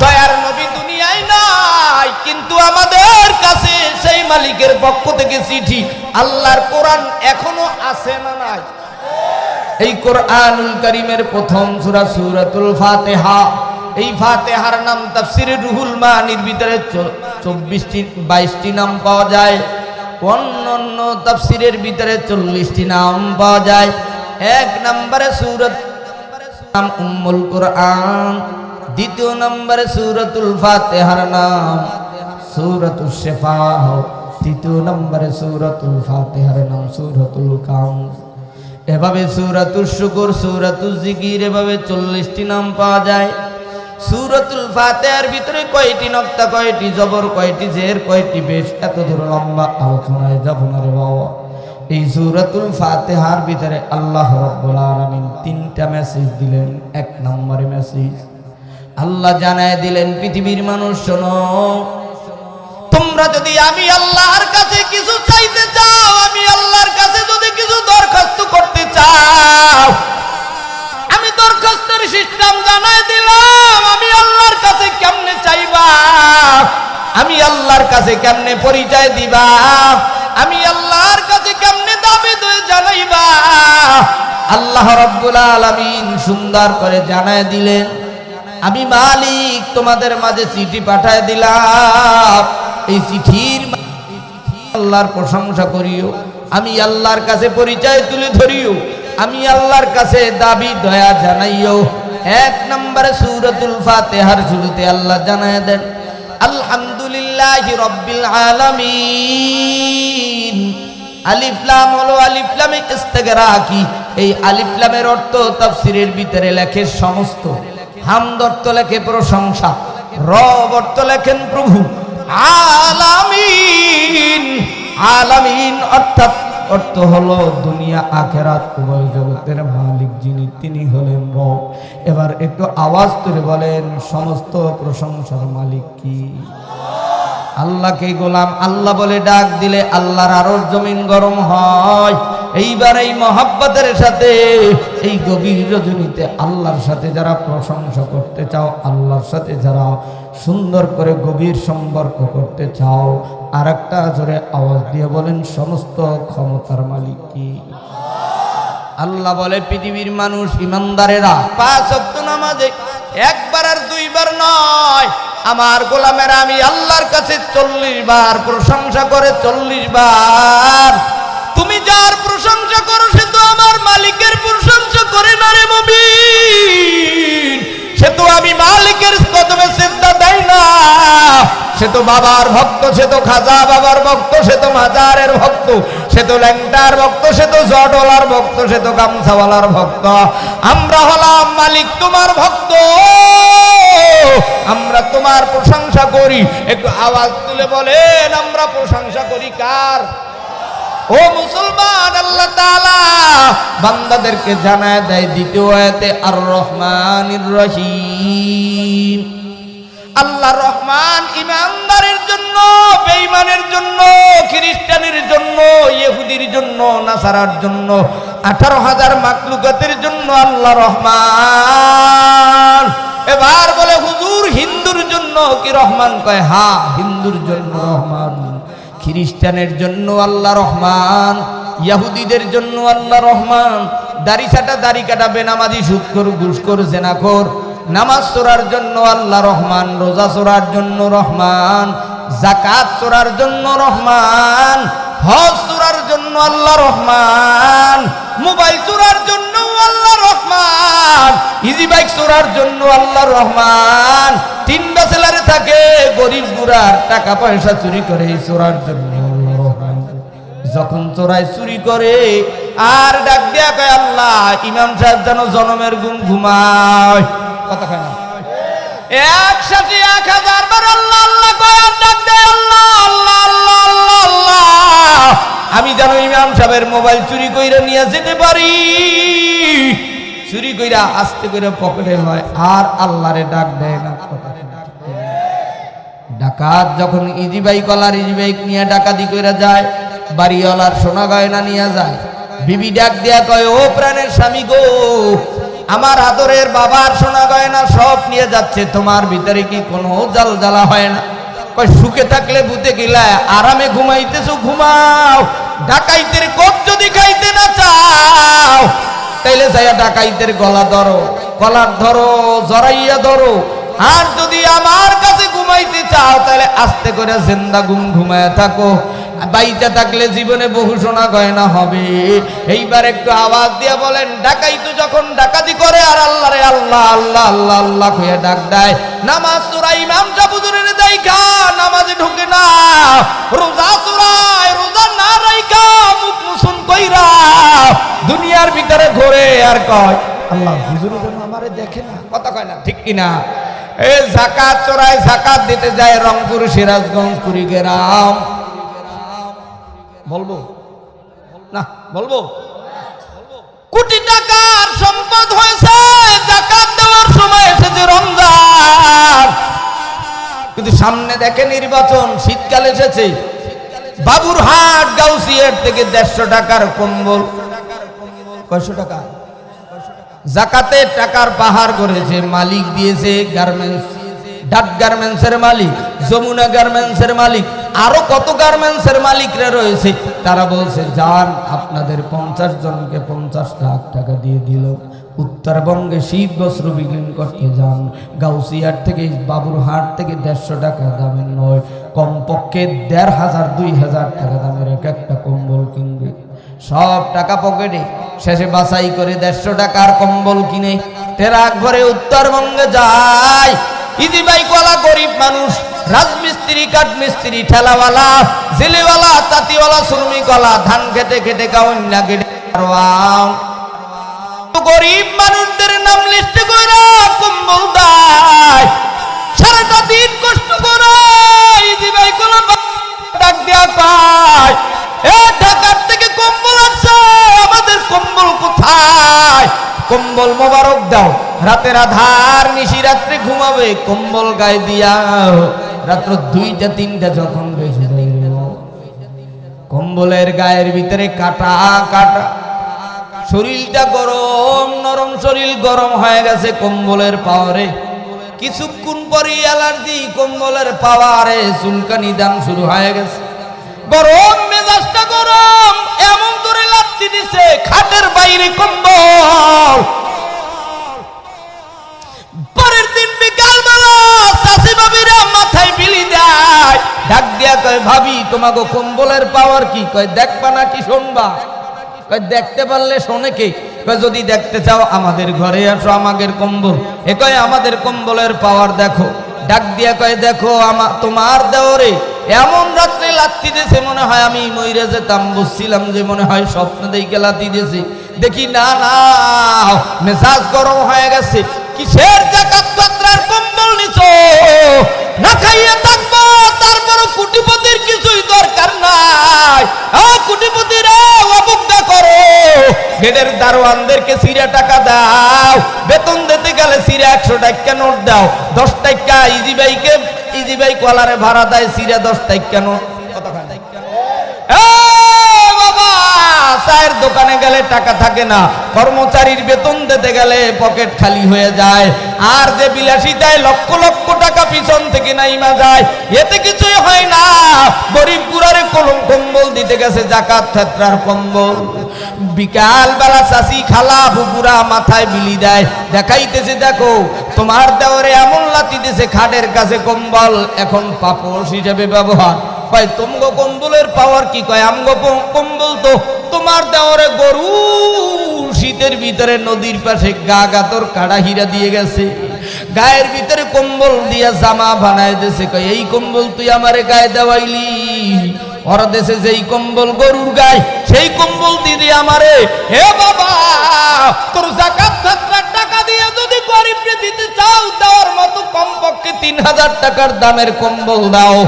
দয়ার নবী দুনিয়ায় নাই, কিন্তু আমাদের কাছে সেই মালিকের পক্ষ থেকে চিঠি, আল্লাহর কোরআন এখনো আছে না নাই? এই কোরআনুল কারীমের প্রথম সূরা সূরাতুল ফাতিহা। এই ফাতিহার নাম তাফসীরে রুহুল মানির ভিতরে 22টি নাম পাওয়া যায়, অন্যান্য তাফসীরের ভিতরে 40টি নাম পাওয়া যায়। 1 নম্বরে সূরাত নাম উম্মুল কোরআন, 2 নম্বরে সূরাতুল ফাতিহার নাম সূরাতুশ শিফা, 3 নম্বরে সূরাতুল ফাতিহার নাম সূরাতুল কাউস। এভাবে সূরাতুশ শুকর, সূরাতুজ জিকির, এভাবে 40টি নাম পাওয়া যায়। সূরাতুল ফাতিহার ভিতরে কয়টি নক্তা, কয়টি জবর, কয়টি জের, কয়টি পেশ, এত দূর লম্বা আলোচনায় যাব না রে বাবা। এই সূরাতুল ফাতিহার ভিতরে আল্লাহ রাব্বুল আলামিন 3টা মেসেজ দিলেন। 1 নম্বরে মেসেজ আল্লাহ জানায় দিলেন, পৃথিবীর মানুষ শোনো, তোমরা যদি আমি আল্লাহর কাছে কিছু চাইতে চাও, আমি আল্লাহর কাছে যদি কিছু দরখাস্ত করতে চাও, আমি দরখাস্তের সিস্টেম জানাই দিলাম। আমি আল্লাহর কাছে কেমনে চাইবা, আমি আল্লাহর কাছে কেমনে পরিচয় দিবা, আমি আল্লাহর কাছে কেমনে দাবি জানাইবা, আল্লাহ রাব্বুল আলামিন সুন্দর করে জানায় দিলেন। আমি মালিক তোমাদের মাঝে চিঠি পাঠায় দিলাম। এই চিঠির আল্লাহর প্রশংসা করিও, আমি আল্লাহর কাছে পরিচয় তুলে ধরিও, আমি আল্লাহর কাছে দাবি দয়া জানাইও। 1 নম্বরে সূরাতুল ফাতিহার শুরুতে আল্লাহ জানায় দেন, আলহামদুলিল্লাহি রাব্বিল আলামিন। আলিফ লাম হলো আলিফ লামে ইস্তিগরাকি। এই আলিফ লামের অর্থ তাফসীরের ভিতরে লেখে সমস্ত, হামদ অর্থ লেখে প্রশংসা, রব অর্থ লেখেন প্রভু, আলামিন, আলামিন অর্থাৎ অর্থ হলো দুনিয়া আখেরাত উভয় জগতের মালিক যিনি, তিনি হলেন রব। এবার একটু আওয়াজ করে বলেন, সমস্ত প্রশংসার মালিক কি? আল্লাহকে গোলাম আল্লাহ বলে ডাক দিলে আল্লাহর আরশ জমিন গরম হয়। এইবার এই মহাব্বতের সাথে এই গভীর রজনীতে আল্লাহর সাথে যারা প্রশংসা করতে চাও, আল্লাহর সাথে যারা সুন্দর করে গভীর সম্পর্ক করতে চাও, আর একটা জোরে আওয়াজ দিয়ে বলেন, সমস্ত ক্ষমতার মালিক কি? আল্লাহ বলে পৃথিবীর মানুষ ইমানদারেরা 5 ওয়াক্ত নামাজে একবার আর দুইবার নয়, আমার গোলামেরা আমি আল্লাহর কাছে 40 বার প্রশংসা করে, 40 বার। তুমি যার প্রশংসা করো সে তো আমার মালিকের প্রশংসা করে না রে মুমিন, সে তো আমি মালিকের কদমে সিজদা দেয় না, সে তো বাবার ভক্ত, সে তো খাজা বাবার ভক্ত, সে তো মাজারের ভক্ত, সে তো ল্যাংটার ভক্ত, সে তো জটওয়ালার ভক্ত, সে তো গামছাওয়ালার ভক্ত। আমরা হলাম মালিক তোমার ভক্ত, আমরা তোমার প্রশংসা করি। একটু আওয়াজ তুলে বলেন আমরা প্রশংসা করি কার? ও মুসলমান, আল্লাহ তাআলা বান্দাদেরকে জানায় দেয় দ্বিতীয় আয়াতে আর রহমানির রহিম। আল্লাহ রহমান ইমানদারের জন্য, বেঈমানের জন্য, খ্রিস্টানের জন্য, ইহুদির জন্য, নাসারার জন্য, 18,000 মাখলুকাতের জন্য আল্লাহ রহমান। এবার বলে হুজুর হিন্দুর জন্য কি রহমান? কয় হ্যাঁ, হিন্দুর জন্য রহমান, খ্রিস্টানের জন্য আল্লাহ রহমান, ইহুদিদের জন্য আল্লাহ রহমান। দাড়ি ছাটা, দাড়ি কাটা, বেনামাজি, সুদখোর, ঘুষখোর, জেনাখোর, নামাজ চোরার জন্য আল্লাহ রহমান, রোজা চোরার জন্য রহমান, যাকাত চোরার জন্য রহমান, হজ চোরার জন্য আল্লাহ রহমান, মোবাইল চোরার জন্য আল্লাহ রহমান, ইজি বাইক চোরার জন্য আল্লাহ রহমান। 3 ব্যাচেলারে থাকে, গরিব গুড়ার টাকা পয়সা চুরি করে, চোরার জন্য আল্লাহ রহমান। যখন চোরাই চুরি করে আর ডাক দেয়া কয় আল্লাহ, ইমাম সাহেব যেন জনমের ঘুম ঘুমায়, কথা কয় না, একসাথে 1000 বার আল্লাহ আল্লাহ কয় আর ডাক দেয় আল্লাহ আল্লাহ আল্লাহ আল্লাহ আল্লাহ, আমি যেন ইমাম সাহেবের মোবাইল চুরি কইরা নিয়ে যেতে পারি। চুরি কইরা আস্তে করে পকেটে হয় আর আল্লাহরে ডাক দেয় না। ডাকাত যখন ইজি বাইক ওয়ালার ইজি বাইক নিয়ে ডাকাতি কইরা যায়, বাড়িওয়ালার সোনা গয়না নিয়ে যায়, বিবি ডাক দেয়া কয় ও প্রাণের স্বামী গো, আমার আদরের বাবার সোনা গয়না সব নিয়ে যাচ্ছে, তোমার ভিতরে কি কোনো জাল জ্বালা হয় না? কয় সুখে থাকলে ভূতে গিলা, আরামে ঘুমাইতেছো ঘুমাও, ডাকাইতের কোপ যদি খাইতে না চাও তাইলে যাইয়া ডাকাইতের গলা ধরো, গলার ধরো, জড়াইয়া ধরো। আর যদি আমার কাছে ঘুমাইতে চাও তাহলে আস্তে করে জিন্দা ঘুম ঘুমায় থাকো, বাইচা থাকলে জীবনে বহু সোনা গয়না হবে। এইবার একটু আওয়াজ দিয়ে বলেন, ডাকাইতো যখন ডাকাতি করে আর আল্লাহরে আল্লাহ আল্লাহ আল্লাহ আল্লাহ কইয়া ডাক দেয়, নামাজ চোরাই ইমাম সাহেব হুজুরের দেখা নামাজে ঢুকে না, রোজা চোরাই রোজা না রাইখা মুখ মুসুন কইরা দুনিয়ার ভিতরে ঘোরে আর কয় আল্লাহ হুজুর যেন আমারে দেখে না, কথা কয় না, ঠিক কিনা? এই যাকাত চোরাই, যাকাত দিতে যায় রংপুর, সিরাজগঞ্জ, কুড়িগ্রাম, বলবো না বলবো, কোটি টাকার সম্পদ হয়েছে, যাকাত দেওয়ার সময় এসেছে রমজান, কিন্তু সামনে দেখে নির্বাচন, শীতকাল এসেছে, বাবুরহাট গাউসিয়ার থেকে 150 টাকার কম্বল, 500 টাকা যাকাতের টাকার পাহাড় করেছে, মালিক দিয়েছে গার্মেন্টস, ডাট গার্মেন্টসের মালিক, যমুনা গার্মেন্টসের মালিক, আরো কত গার্মেন্টসের মালিকরা রয়েছে, তারা বলছে যান আপনাদের 50 জনকে 50 লাখ টাকা দিয়ে দিল, উত্তরবঙ্গে শীত বস্ত্র বিক্রি করতে যান, গাউসিয়ার থেকে বাবুরহাট থেকে 150 টাকা দামের নয়, কমপক্ষে 1500-2000 টাকা দামের একটা কম্বল কিনবে, সব টাকা পকেটে, শেষে বাছাই করে 150 টাকার কম্বল কিনে ট্রাক ভরে উত্তরবঙ্গে যায়। ইজি বাইকওয়ালা গরিব মানুষ, রাজমিস্ত্রি, কাঠমিস্ত্রি, ঠেলাওয়ালা, জেলেওয়ালা, তাঁতিওয়ালা, শ্রমিকওয়ালা, ধান খেতে খেতে কাউন্না কেটে গরিব মানুষদের নাম লিস্টে কইরা কম্বল দেয়, সারাটা দিন কষ্ট করে ইজি বাইকওয়ালা ডাক দেয়া পায়, এ ঢাকার থেকে কম্বল আছে, আমাদের কম্বল কোথায়? কম্বল মোবারক দাও, রাতের আধার নিশি রাত্রে ঘুমাবে কম্বল গায়ে দিয়া, রাত্র 2টা-3টা যখন বেজে যায় কম্বলের গায়ের ভিতরে কাটা কাটা, শরীরটা গরম, নরম শরীর গরম হয়ে গেছে কম্বলের পাওয়ারে, কিছুক্ষণ পরে অ্যালার্জি কম্বলের পাওয়ারে, চুলকানি দাম শুরু হয়ে গেছে, গরম মেজাজটা গরম, এমন করে লাথি দিছে খাটের বাইরে কম্বল কয় ভাবি তোমাকে কম্বলের পাওয়ার কি? কয় দেখবা নাকি শুনবা? কয় দেখতে পারলে শোনে কে? কয় যদি দেখতে চাও আমাদের ঘরে আসো, আমাদের কম্বল। এ কয় আমাদের কম্বলের পাওয়ার দেখো। ডাক দিয়া কয় দেখো তোমার দেওরে এমন রাত্রে লাত্তি দিয়েছে মনে হয় আমি মইরে যেতাম, বুঝছিলাম যে মনে হয় স্বপ্ন দেখে লাত্তি দিয়েছে। দেখি না না, মেজাজ গরম হয়ে গেছে। কিসের জাকাত পাত্রার কম্বল নিছো? না খাইয়ে থাকবো, তারপর কোটিপতির কিছুই দরকার নাই। কোটিপতিরা অবজ্ঞা করো, গেটের দারোয়ানদেরকে সিরা টাকা দাও, বেতন দিতে গেলে সিরা 100 টাকা নোট দাও, 10 টাকা ইজি ভাই কলারে ভাড়া দেয়, সিরা 10 টাকা নোট। বাবা, চায়ের দোকানে গেলে টাকা থাকে না, কর্মচারীর বেতন দিতে গেলে পকেট খালি হয়ে যায়, আর যে বিলাসিতায় লক্ষ লক্ষ টাকা পিছন থেকে নাইমা যায়, এতে কিছুই হয় না। গরিব গুড়ারে কম্বল দিতে গেছে, জাকাত ফেতরার কম্বল। বিকাল বেলা চাষি খালা বুকুরা মাথায় বিলি দেয়, দেখাইতেছে দেখো তোমার দেওরে এমন লাতি দিয়েছে, খাটের কাছে কম্বল এখন পাপোশ হিসেবে ব্যবহার। কয় তোমগো কম্বলের পাওয়ার কি? কয় আমগো কম্বল তো তোমার দেওরে গরু শীতের ভিতরে নদীর পাশে গা গাতর কাড়া হীরা দিয়ে গেছে, গায়ের ভিতরে কম্বল দিয়া জামা বানায় দিয়েছে। কয় এই কম্বল তুই আমারে গায়ে দেওয়াইলি? ওর দেশে যেই কম্বল গরুর গায়ে, সেই কম্বল দিদি আমারে। হে বাবা, তোর জাকাত ফিতরার টাকা দিয়ে যদি গরিবকে দিতে চাও, দেওয়ার মতো কমপক্ষে 3000 টাকার দামের কম্বল দাও।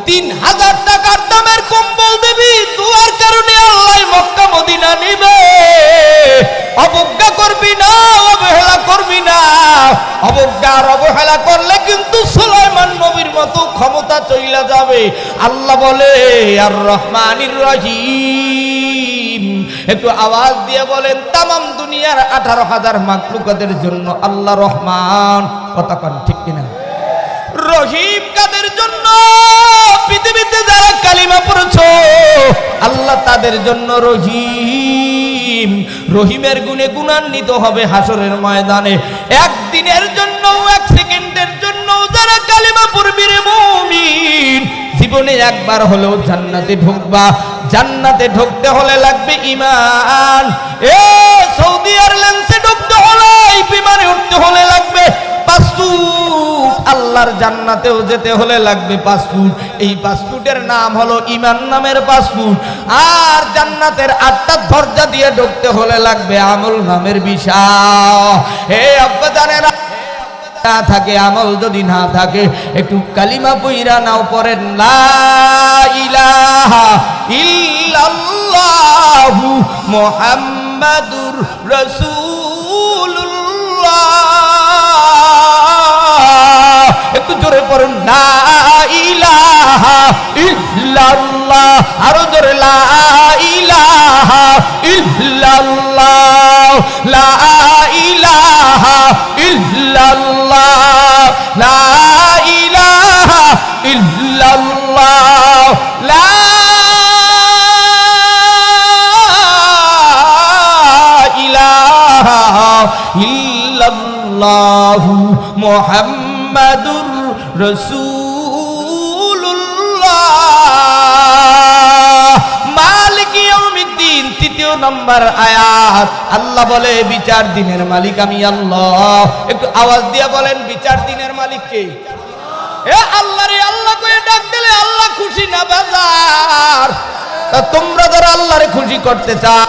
3000 টাকার দামের কম্বল দেবি, তোমার কারণে আল্লাহ মক্কা মদিনা নিবে। অবজ্ঞা করবি না, অবহেলা করবি না। অবজ্ঞা আর অবহেলা করলে কিন্তু সুলাইমান নবীর মতো ক্ষমতা চইলা যাবে। আল্লাহ বলে আর রহমানির রহিম। একটু আওয়াজ দিয়ে বলেন, তামাম দুনিয়ার 18,000 মাখলুকাতের জন্য আল্লাহ রহমান। কথা কন ঠিক কিনা? রহিম কাদের জন্য? পৃথিবীতে যারা কালিমা পড়েছো আল্লাহ তাদের জন্য রহিম। রহিমের গুণে গুণান্বিত হবে হাসরের ময়দানে। একদিনের জন্য, 1 সেকেন্ডের জন্য যারা কালিমা পড়বি রে মুমিন, জীবনে একবার হলেও জান্নাতে ঢুকবা। জান্নাতে ঢুকতে হলে লাগবে ঈমান। সৌদি এয়ারলাইন্সে ঢুকতে হলে, বিমানে উঠতে হলে লাগবে 5 ফুট। আল্লাহর জান্নাতেও যেতে হলে লাগবে 5 ফুট। এই 5 ফুটের নাম হলো ঈমান নামের 5 ফুট। আর জান্নাতের 8টা দরজা দিয়ে ঢুকতে হলে লাগবে আমল নামের বিষয়। হে আব্বা জানেরা, না থাকে আমল যদি না থাকে, একটু কালিমা পইরা নাও, পড়েন লা ইলাহা ইল্লাল্লাহু মুহাম্মাদুর রাসূলুল্লাহ। একটু জোরে পড়ুন, লা ইলাহা ইল্লাল্লাহ। আরো জোরে, লা ইলাহা ইল্লাল্লাহ, লা ইলাহা ইল্লাল্লাহ, লা ইলাহা ইল্লাল্লাহ, লা ইলাহা ইল্লাল্লাহ মুহাম্মাদুর রাসূলুল্লাহ। মালিক ইয়াউমিদ্দিন, 3 নম্বর আয়াত। আল্লাহ বলে বিচার দিনের মালিক আমি আল্লাহ। একটু আওয়াজ দিয়ে বলেন, বিচার দিনের মালিক কে? আল্লাহ রে। আল্লাহ কয়ে ডাক দিলে আল্লাহ খুশি না বাজার? তোমরা যারা আল্লাহরে খুশি করতে চাও,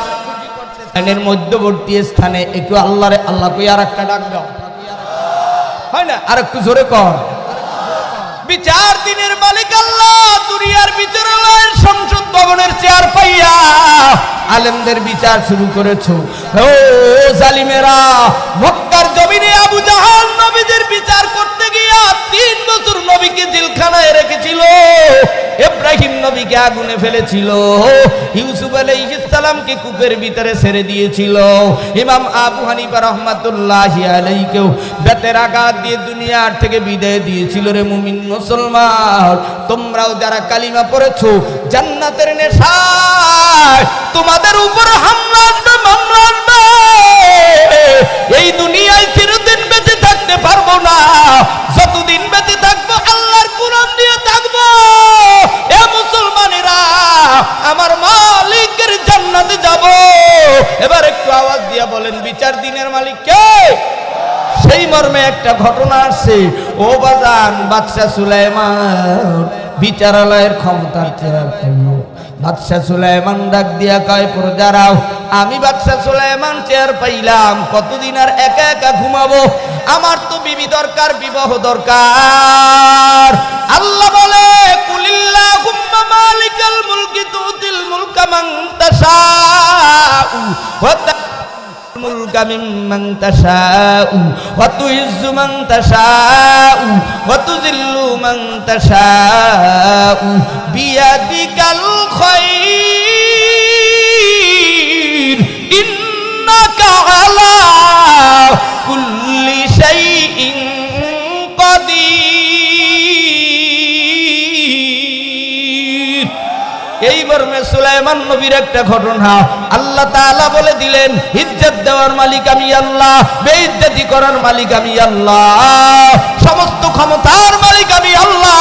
এর মধ্যবর্তী স্থানে একটু আল্লাহরে আল্লাহ কই আর একটা ডাক দাও, হয় না? আর একটু জোরে কর। বিচার দিনের মালিক আল্লাহ। দুনিয়ার বিচারালয়ের সংসদ ভবনের চেয়ার পাইয়া আলেমদের বিচার শুরু করেছো। ও জালিমেরা, মক্কার জমিনে আবু জাহাল নবীদের বিচার করতে গিয়া 3 বছর নবীকে জেলখানায় রেখেছিল। ইব্রাহিম নবীকে আগুনে ফেলেছিল। ইউসুফ আলাইহিস সালামকে কূপের ভিতরে ছেড়ে দিয়েছিল। ইমাম আবু হানিফা রাহমাতুল্লাহি আলাইহিকেও বেতের আঘাত দিয়ে দুনিয়ার থেকে বিদায় দিয়েছিল। রে মুমিন মুসলমান, তোমরাও যারা কালিমা পড়েছো, জান্নাতের নেশায় তোমাদের উপর হামলা আসবে, মামলা আসবে। এই দুনিয়ায় চিরদিন বেঁচে থাকতে পারবো না। যতদিন বেঁচে থাকবো আল্লাহর কুরআন দিয়ে থাকবো। এ বিচার দিনের মালিক কে? সেই মর্মে একটা ঘটনা আসছে। ও বাজান, বাদশা সুলাইমান বিচারালয়ের ক্ষমতার চেয়ার পাইল। বাদশা সুলাইমান ডাক দিয়া কয়, প্রজারাও, আমি বাদশা সুলাইমান চেয়ার পাইলাম, কতদিন আর একা একা ঘুমাবো? আমার তো বিবি দরকার, বিবাহ দরকার। আল্লাহ বলে, কুলিল্লাহুম্মা মালিকাল মুলকি তুতিল মুলকা মান তাশাউ ওয়া মুলকা মিম্মান তাশাউ ওয়া তুইজ্জু মান তাশাউ ওয়া তুযিল্লু মান তাশাউ বিয়াদিকাল খায়র ইন্নাকা আলা কুল্লি শাইইন কাদির। এই মর্মে সুলাইমান নবীর একটা ঘটনা আল্লাহ তাআলা বলে দিলেন, ইজ্জত দেওয়ার মালিক আমি আল্লাহ, বেইজ্জতি করার মালিক আমি আল্লাহ, সমস্ত ক্ষমতার মালিক আমি আল্লাহ।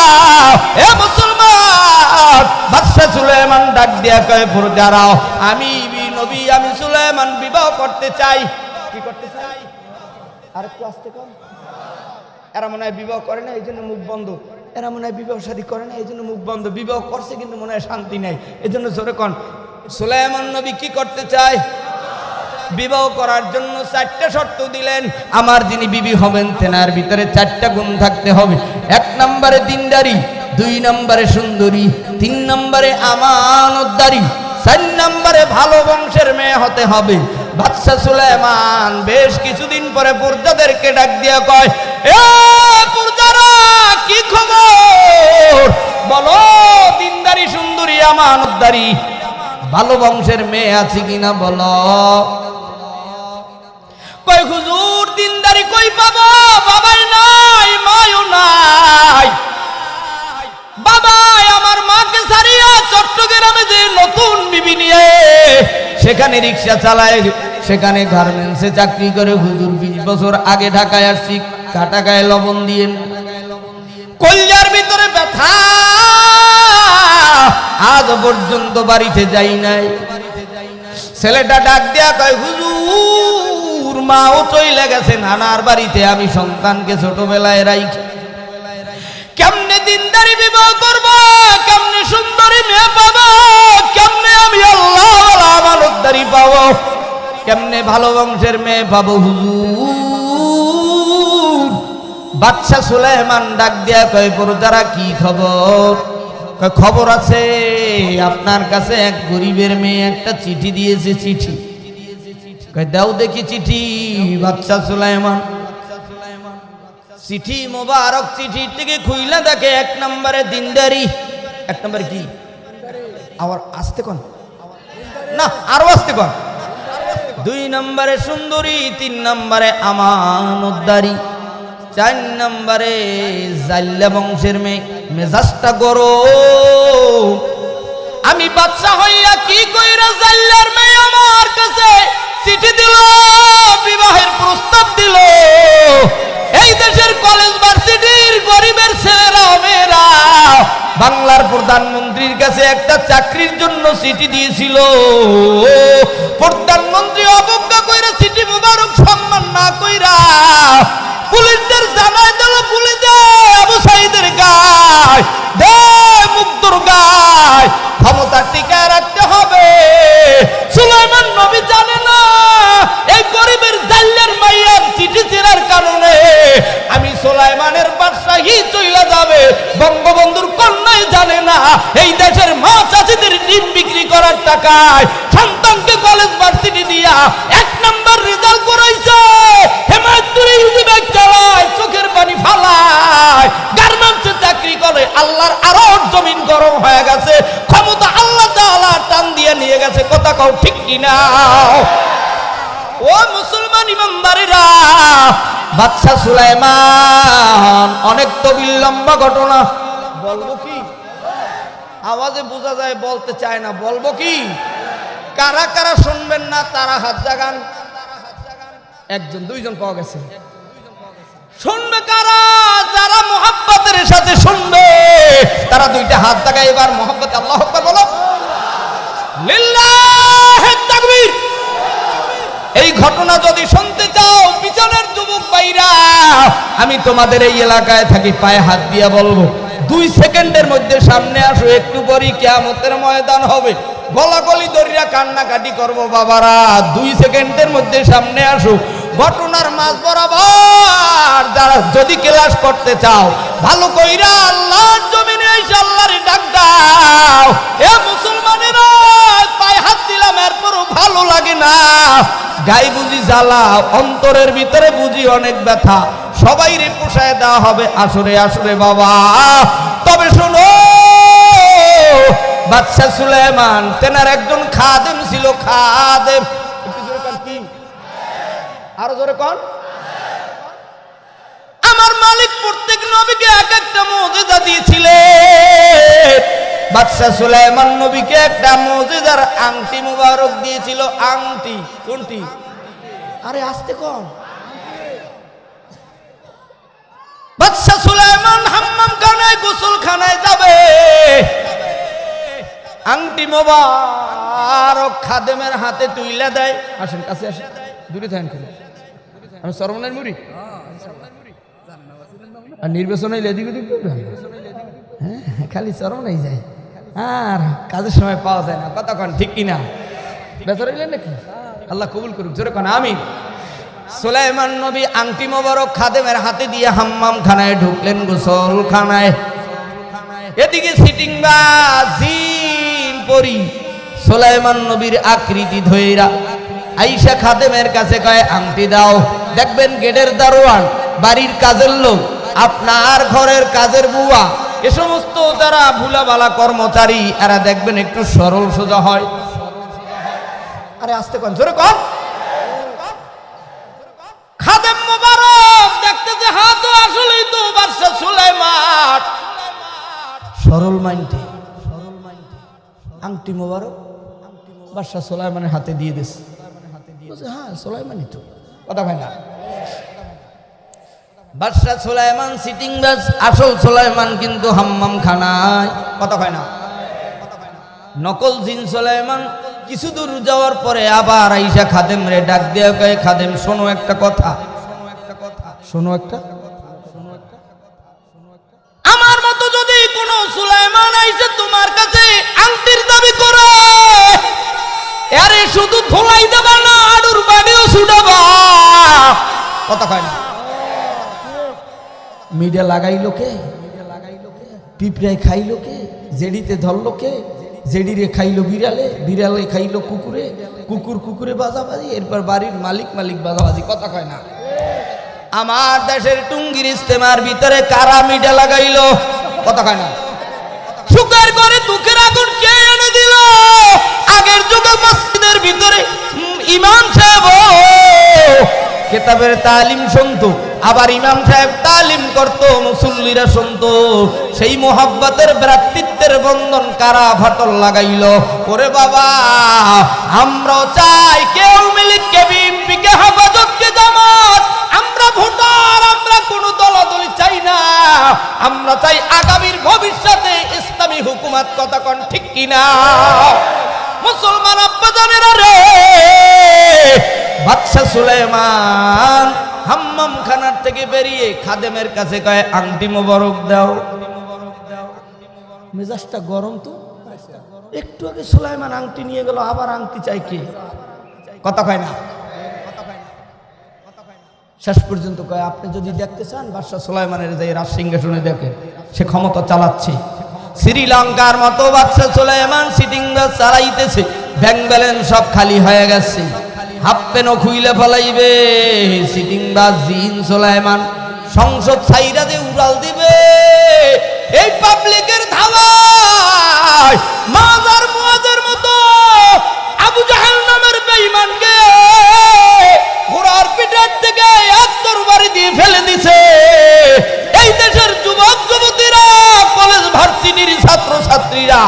এ মুসলমান, বাদশা সুলাইমান ডাক দিয়া কয়, প্রজারাও, আমি নবী, আমি সুলাইমান বিবাহ করতে চাই। কি করতে চাই? আর একটু আস্তে কর। এরা মনে হয় বিবাহ করে না, এই জন্য মুখ বন্ধ। এরা মনে হয় বিবাহ শাদী করে না, এই জন্য মুখ বন্ধ। বিবাহ করছে কিন্তু মনে হয় শান্তি নাই, এই জন্য জোরে কন। সুলাইমান নবী কি করতে চায়? বিবাহ করার জন্য 4টা শর্ত দিলেন। আমার যিনি বিবি হবেন তেনার ভিতরে 4টা গুণ থাকতে হবে। 1 নম্বরে দিনদারি, 2 নম্বরে সুন্দরী, 3 নম্বরে আমানতদারি, 4 নম্বরে ভালো বংশের মেয়ে হতে হবে। বাদশা সুলাইমান বেশ কিছুদিন পরে প্রজাদেরকে ডাক দিয়া কয়, এ প্রজারা, কি খবর বলো? দিনদারি, সুন্দরী, আমানতদারি, ভালো বংশের মেয়ে আছে কিনা বলো। কই হুজুর, দিনদারি কই পাবো? বাবাই নাই, মায়ও নাই। বাবাই আমার মাকে ছাড়িয়া চট্টগ্রামে যে নতুন বিবি নিয়ে সেখানে রিক্সা চালায়, সেখানে গার্মেন্টসে চাকরি করে। হুজুর 20 বছর আগে ঢাকায় আসছি, কাটা গায়ে লবণ দিয়ে, কলজার ভিতরে ব্যথা, আজ পর্যন্ত বাড়িতে যাই নাই। ছেলেটা ডাক দিয়া কয়, হুজুর মাও চইলা গেছে নানার বাড়িতে, আমি সন্তানকে ছোটবেলায় রাইখি, কেমনে দিনদারি বিবাহ করব? কেমনে সুন্দরী মেয়ে পাবো? কেমনে আমি আল্লাহওয়ালা আমানতদারি পাবো? কেমনে ভালো বংশের মেয়ে পাবো? হুজুর, বাদশা সুলাইমান ডাক দিয়া কয়, প্রজারা কি খবর? কয়, খবর আছে, আপনার কাছে এক গরিবের মেয়ে একটা চিঠি দিয়েছে। চিঠি? কয়, দাও দেখি চিঠি। বাদশা সুলাইমান চিঠি, মোবারক চিঠি থেকে খুইলা দেখে 1 নম্বরে দিনদারি। 1 নম্বরে কি? আবার আস্তে কন না, আরো আস্তে কন। 2 নম্বরে সুন্দরী, 3 নম্বরে আমানতদারি, 4 নম্বরে জাল্লা বংশের মেয়ে। মেজাজটা গরম। আমি বাদশা হইয়া কি কইরা জাল্লার মেয়ে আমার কাছে চিঠি দিল, বিবাহের প্রস্তাব দিল। এই দেশের কলেজ ভার্সিটির গরিবের ছেলেরা মেয়েরা বাংলার প্রধানমন্ত্রীর কাছে একটা চাকরির জন্য চিঠি দিয়েছিল। প্রধানমন্ত্রী অবজ্ঞা কইরা চিঠি মোবারক সম্মান না কইরা পুলিশদের জানাই দিল, পুলিশে আবু সাইদের গায় দে, মুক্তর গায় ক্ষমতা টিকায় রাখতে হবে। সুলাইমান নবী জানে না এই গরিবের জাল্লার মাইয়ার চিঠি ছেড়ার কারণে আমি সুলাইমানের বাদশাহী চইলা যাবে। বঙ্গবন্ধুর কন্যাই জানে না এই দেশের মা চাচিদের ডিম বিক্রি করার টাকায় সন্তানকে কলেজ ভার্সিটি দিয়া 1 নম্বর রেজাল্ট করাইছে। হেমায়তুল ইউজিবেক চালায়, চোখের পানি ফালায়, গার্মেন্টসে চাকরি করে। আল্লাহর আরো জমিন গরম হয়ে গেছে, ক্ষমতা আল্লাহ তাআলা টান দিয়ে নিয়ে গেছে। কথা কও ঠিক কিনা? ও মুসলমান ইমানদারেরা, বাদশা সুলাইমান অনেক তবিল লম্বা ঘটনা। বলবো কি? আওয়াজে বোঝা যায় বলতে চায় না। বলবো কি? কারা কারা শুনবেন না তারা হাত জাগান। 1 জন 2 জন পাওয়া গেছে। শুনবে কারা? যারা মুহাব্বতের সাথে শুনবে তারা 2টা হাত জাগায়। এবার মুহাব্বতে আল্লাহু আকবার বলো। লিল্লাহি তাকবীর। এই এই ঘটনা যদি শুনতে চাও পিছনের যুবক ভাইরা, আমি তোমাদের এই এলাকায় থাকি, পায়ে হাত দিয়া বলবো 2 সেকেন্ডের মধ্যে সামনে আসো, একটু পরই কিয়ামতের ময়দান হবে, গলাগলি দরিয়া কান্নাকাটি করবো বাবারা, 2 সেকেন্ডের মধ্যে সামনে আসো। ঘটনার মাঝ বরাবর যারা যদি ক্লাস করতে চাও ভালো কইরা আল্লাহর জমিনে এসে আল্লাহর ডাক দাও। এ মুসলমানেরা পায়ে হাত দিলাম এরপরও ভালো লাগে না, গায়ে বুঝি জ্বালা, অন্তরের ভিতরে বুঝি অনেক ব্যথা, সবাই রে পোষায় দেওয়া হবে আসরে আসরে বাবা। তবে শোনো, বাদশাহ সুলাইমান তেনার একজন খাদেম ছিল, খাদেম, একটু জোরে কান, কি আরো জোরে কোন, আমার মালিক প্রত্যেক নবীকে এক একটা মুজিজা দিয়েছিলেন। বাদশাহ সুলাইমান নবীকে একটা মুজিজার আংটি মুবারক দিয়েছিল। আংটি কোনটি? আরে আস্তে কোন। বাদশাহ সুলাইমান হাম্মাম খানায় গোসলখানায় যাবে, আংটি মোবারক খাদেমের হাতে তুইলা দেয়। আসেন কাছে আসেন, দূরে থাকেন কেন, আমি সরমনের মুড়ি আর নির্বাচন হইলে এদিক ওদিক করবেন, হ্যাঁ খালি চরমনাই যায় আর কাজের সময় পাওয়া যায় না, কতক্ষণ ঠিক কিনা? বেচার হইলেন নাকি? আল্লাহ কবুল করুক, জোরে কোন আমিন। সুলাইমান নবী আংটি মোবারক খাদেমের হাতে দিয়ে হাম্মাম খানায় ঢুকলেন, গোসলখানায়। এদিকে সিটিং বা জিন পরি সুলাইমান নবীর আকৃতি ধইরা আইসা খাদেমের কাছে কয় আংটি দাও। দেখবেন গেটের দারোয়ান, বাড়ির কাজের লোক, আপনার ঘরের কাজের বুয়া, এ সমস্ত যারা ভুলাবালা কর্মচারী এরা দেখবেন একটু সরল সোজা হয়। আরে আস্তে কোন, জোরে কোন। খাদেম মোবারক দেখতেছে হাত আসলেই তো বাদশা সুলাইমান সরল মাইন্ডে, আংটি মোবারক বাদশা সুলাইমানের হাতে দিয়ে দিছে। হ্যাঁ সুলাইমানই তো, কথা হয় না। বাদশা সুলাইমান সিটিং বাস, আসল সুলাইমান কিন্তু হাম্মাম খানায়, কথা হয় না। নকল জিন সুলাইমান কিছু দূর যাওয়ার পরে আবার আইসা খাদেম রে ডাক দিয়ে কয়, খাদেম শোনো একটা কথা, শোনো একটা, আমার মতো যদি কোনো সুলাইমান আইসা তোমার কাছে আংটির দাবি করে, আরে শুধু ফলাই দেবা না, আড়ুর বাড়িও ছুটাবা, কথা কয় না। মিডিয়া লাগাইলো কে? পিঁপড়ায় খাইলো কে? জেডিতে ধরলো কে? জেডিরে খাইলো বিড়ালে, বিড়ালে খাইলো কুকুরে, কুকুর কুকুরে বাজাবাজি, এরপর বাড়ির মালিক মালিক বাজাবাজি, কথা কয় না। আমার দেশের টুঙ্গির ইস্তেমার ভিতরে কারা মিডিয়া লাগাইলো, কথা কয় না। সুখের করে দুঃখের আগুন কে এনে দিল? আগের যুগে মসজিদের ভিতরে ইমাম সাহেব কিতাবের তালিম শুনতো, আবার ইমাম সাহেব তালিম করত, মুসল্লিরা শুনতো। সেই মোহাব্বতের ভ্রাতৃত্বের বন্ধন কারা ফাটল লাগাইল? ওরে বাবা, আমরাও চাই কেউ মিলিক কে বিএনপি কে হেফাজত কে জামাত, আমরা ভোটার, আমরা কোনো দলাদলি চাই না, আমরা চাই আগামীর ভবিষ্যতে ইসলামী হুকুমত, কথা কোন ঠিক কিনা? মুসলমান আব্বাজানেরা রে, বাদশা সুলাইমান হাম্মাম খানার থেকে বেরিয়ে খাদেমের কাছে কয় আংটি মোবারক দাও। মেজাজটা গরম তো, একটু আগে সুলাইমান আংটি নিয়ে গেল, আবার আংটি চাই কে? কথা কয় না। শেষ পর্যন্ত কয় আপনি যদি দেখতে চান বাদশা সুলাইমানের যে রাজ সিংহাসনে দেখেন, সে ক্ষমতা চালাচ্ছে। শ্রীলঙ্কার মতো বাদশা সুলাইমান সিটিং বাস চালাইতেছে, ব্যাংক ব্যালেন্স সব খালি হয়ে গেছে, হাফ পেনও খুইলে ফেলাইবে। সিটিং বাস জিন সুলাইমান সংসদ ছাইরা যে উড়াল দিবে, এই পাবলিকের ধাওয়ায় মাজার মুয়াজের মতো আবু জাহেল নামের বেঈমানকে ঘোড়ার পিঠের থেকে এক তরবারি দিয়ে ফেলে দিছে। এই দেশের যুবক যুবতীরা, কলেজ ভার্সিটির ছাত্র ছাত্রীরা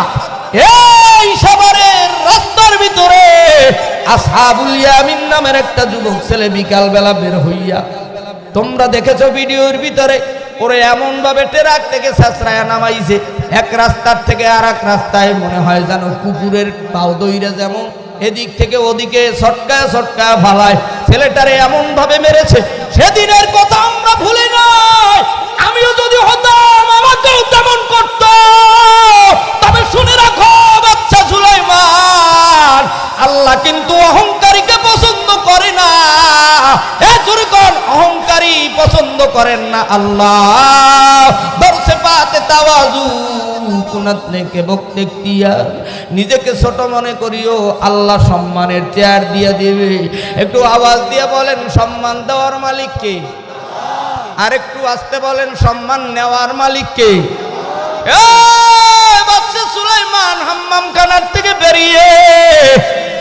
এই সাভারের রাস্তার ভিতরে আসহাবুল ইয়ামিন নামের একটা যুবক ছেলে বিকাল বেলা বের হইয়া, তোমরা দেখেছো ভিডিওর ভিতরে, ওরে এমন ভাবে ট্রাক থেকে ছেঁচড়ায়া নামাইছে, এক রাস্তার থেকে আর এক রাস্তায়, মনে হয় যেন কুকুরের পাও দইরা যেমন এদিক থেকে ওদিকে ছটকায় ছটকায় ফালায়, ছেলেটারে এমন ভাবে মেরেছে। সেদিনের কথা আমরা ভুলি নাই। আমিও যদি হতাম আমাকেও তেমন করত। তবে শুনে রাখো বাচ্চা সুলাইমান, আল্লাহ কিন্তু অহংকারীকে পছন্দ করে না। এরকম অহংকারী পছন্দ করেন না আল্লাহ। দরসে পাতে তাওয়াজু কুনাত নেকে বক্তে ইখতিয়ার, নিজেকে ছোট মনে করিও, আল্লাহ সম্মানের চেয়ার দিয়ে দিবে। একটু আওয়াজ দিয়ে বলেন সম্মান দেওয়ার মালিক কে? আর একটু আস্তে বলেন সম্মান নেওয়ার মালিক কে? বাচ্চা সুলাইমান হাম্মাম খানার থেকে বেরিয়ে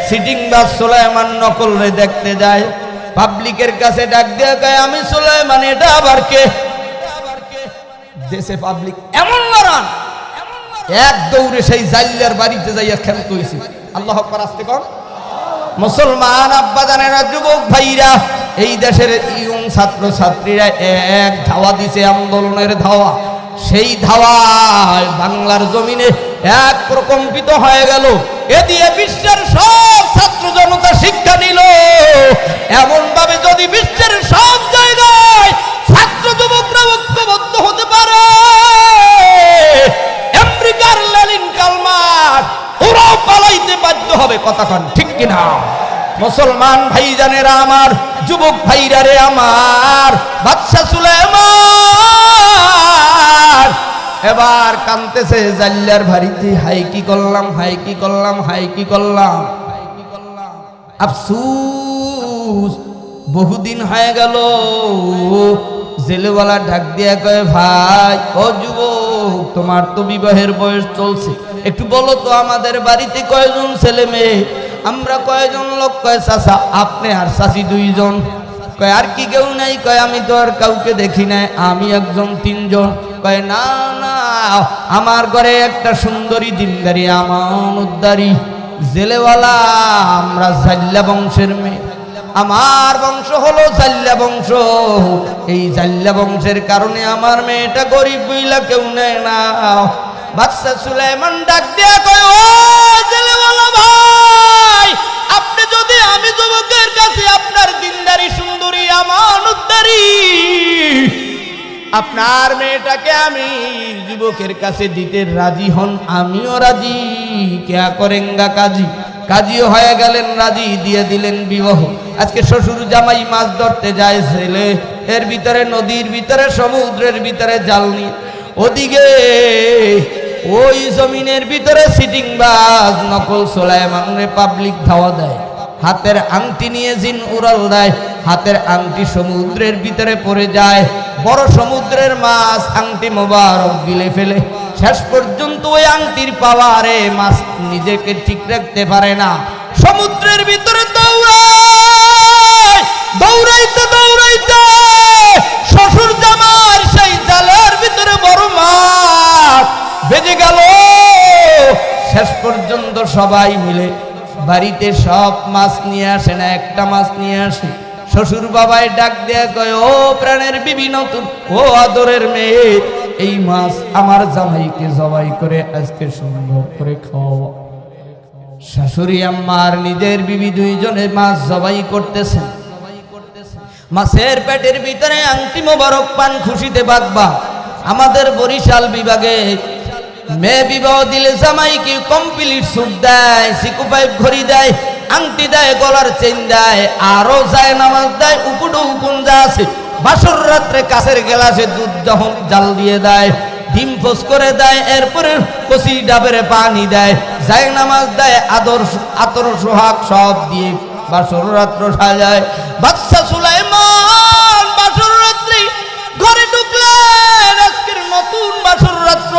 সিটিং বাস সুলাইমান নকল রে দেখতে যায়। পাবলিকের কাছে ডাক দিয়ে কয় আমি সুলাইমান, এটা আবার কে? দেশে পাবলিক এমন লড়ান, এক দৌড়ে সেই জাইলার বাড়িতে যাইয়া খেলতে হয়েছে। আল্লাহ আকবার, আসতে কর। মুসলমান আব্বা জানেরা, যুবক ভাইরা, এই দেশের ইয়ং ছাত্র ছাত্রীরা এক ধাওয়া দিছে, আন্দোলনের ধাওয়া। সেই ধাওয়ায় বাংলার জমিনে এক প্রকম্পিত হয়ে গেল। এ দিয়ে বিশ্বের সব ছাত্র জনতা শিক্ষা নিল। এমন ভাবে যদি বিশ্বের সব জায়গায় ছাত্র যুবকরা ঐক্যবদ্ধ হতে পারে, আমেরিকার লেনিন কালমার ওরাও পালাইতে বাধ্য হবে। কথা কন ঠিক কিনা? মুসলমান ভাইজানেরা আমার, যুবক ভাইরা রে আমার, বাদশা সুলাইমান এবার কাঁদতেছে জাল্লার ভারিতে, হাই কি করলাম, হাই কি করলাম, হাই কি করলাম। আফসুস, বহুদিন হয়ে গেল। জেলেওয়ালা ডাক দিয়া কয় ভাই ও যুবক, তোমার তো বিবাহের বয়স চলছে, একটু বলো তো আমাদের বাড়িতে কয়জন ছেলে মেয়ে? আমরা কয়জন লোক? কয় চাচা আপনি আর চাচি দুইজন। কয় আর কি কেউ নাই? কয় আমি তো আর কাউকে দেখি নাই, আমি একজন তিনজন। কয় না না, আমার ঘরে একটা সুন্দরী দিনদারি আমানতদারি জেলেওয়ালা, আমরা জাল্লা বংশের মেয়ে, আমার বংশ হলো জাল্লা বংশ। এই জাল্লা বংশের কারণে আমার মেয়েটা গরিব বইলা কেউ নেয় না। বাদশা সুলাইমান ডাক দিয়া কয় ও জেলেওয়ালা ভাই, আপনি যদি আমি যুবকের কাছে আপনার দিনদারি সুন্দরী আমানতদারি আপনার মেয়েটাকে আমি যুবকের কাছে দিতে রাজি হন, আমিও রাজি। কেয়া করেঙ্গা কাজী, কাজীও হয়ে গেলেন রাজি, দিয়ে দিলেন বিবাহ। আজকে শ্বশুর জামাই মাছ ধরতে যায়, ছেলে এর ভিতরে নদীর ভিতরে সমুদ্রের ভিতরে জাল নিয়ে, ওদিকে ওই জমিনের ভিতরে সিটিং বাজ নকল সুলাইমানে পাবলিক ধাওয়া দেয়। হাতের আংটি নিয়ে জিন উড়াল দেয়, হাতের আংটি সমুদ্রের ভিতরে পড়ে যায়। বড় সমুদ্রের মাছ আংটি মোবারক গিলে ফেলে। শেষ পর্যন্ত ওই আংটির পাওয়ারে মাছ নিজেকে ঠিক রাখতে পারে না, সমুদ্রের ভিতরে দৌড়ায়। দৌড়াইতে দৌড়াইতে শ্বশুর জামার সেই জালের ভিতরে বড় মাছ বেজে গেল। শেষ পর্যন্ত সবাই মিলে বাড়িতে সব মাছ নিয়ে আসে না, একটা মাছ নিয়ে আসে। শ্বশুর বাবাই ডাক দেয়া কয় ও প্রাণের বিবি নতুন, ও আদরের মেয়ে, এই মাছ আমার জামাইকে জবাই করে আজকে সুন্দর করে খাওয়া। শাশুড়ি আম্মার নিজের বিবি দুইজনে মাছ জবাই করতেছেন। মাছের পেটের ভিতরে আংটি মোবারক পান, খুশিতে বাগবা। আমাদের বরিশাল বিভাগে মেয়ে বিবাহ দিলে জামাইকে কমপ্লিট স্যুট দেয়, সিকু পাইপ ঘড়ি দেয়, আংটি দেয়, গলার চেন দেয়, আরো যায় নামাজ দেয়, উপুডু উপুন যা আছে। বাসর রাত্রে কাছের গ্লাসে দুধ যখন জাল দিয়ে দেয়, ডিম ফোস করে দেয়, এরপরে কচি ডাবের পানি দেয়, যায় নামাজ দেয়, আতর সোহাগ সব দিয়ে বাসর রাত্র সাজায়। বাদশা সুলাইমান বাসর রাত্রি ঘরে ঢুকলেন। আজকের নতুন বাসর রাত্র,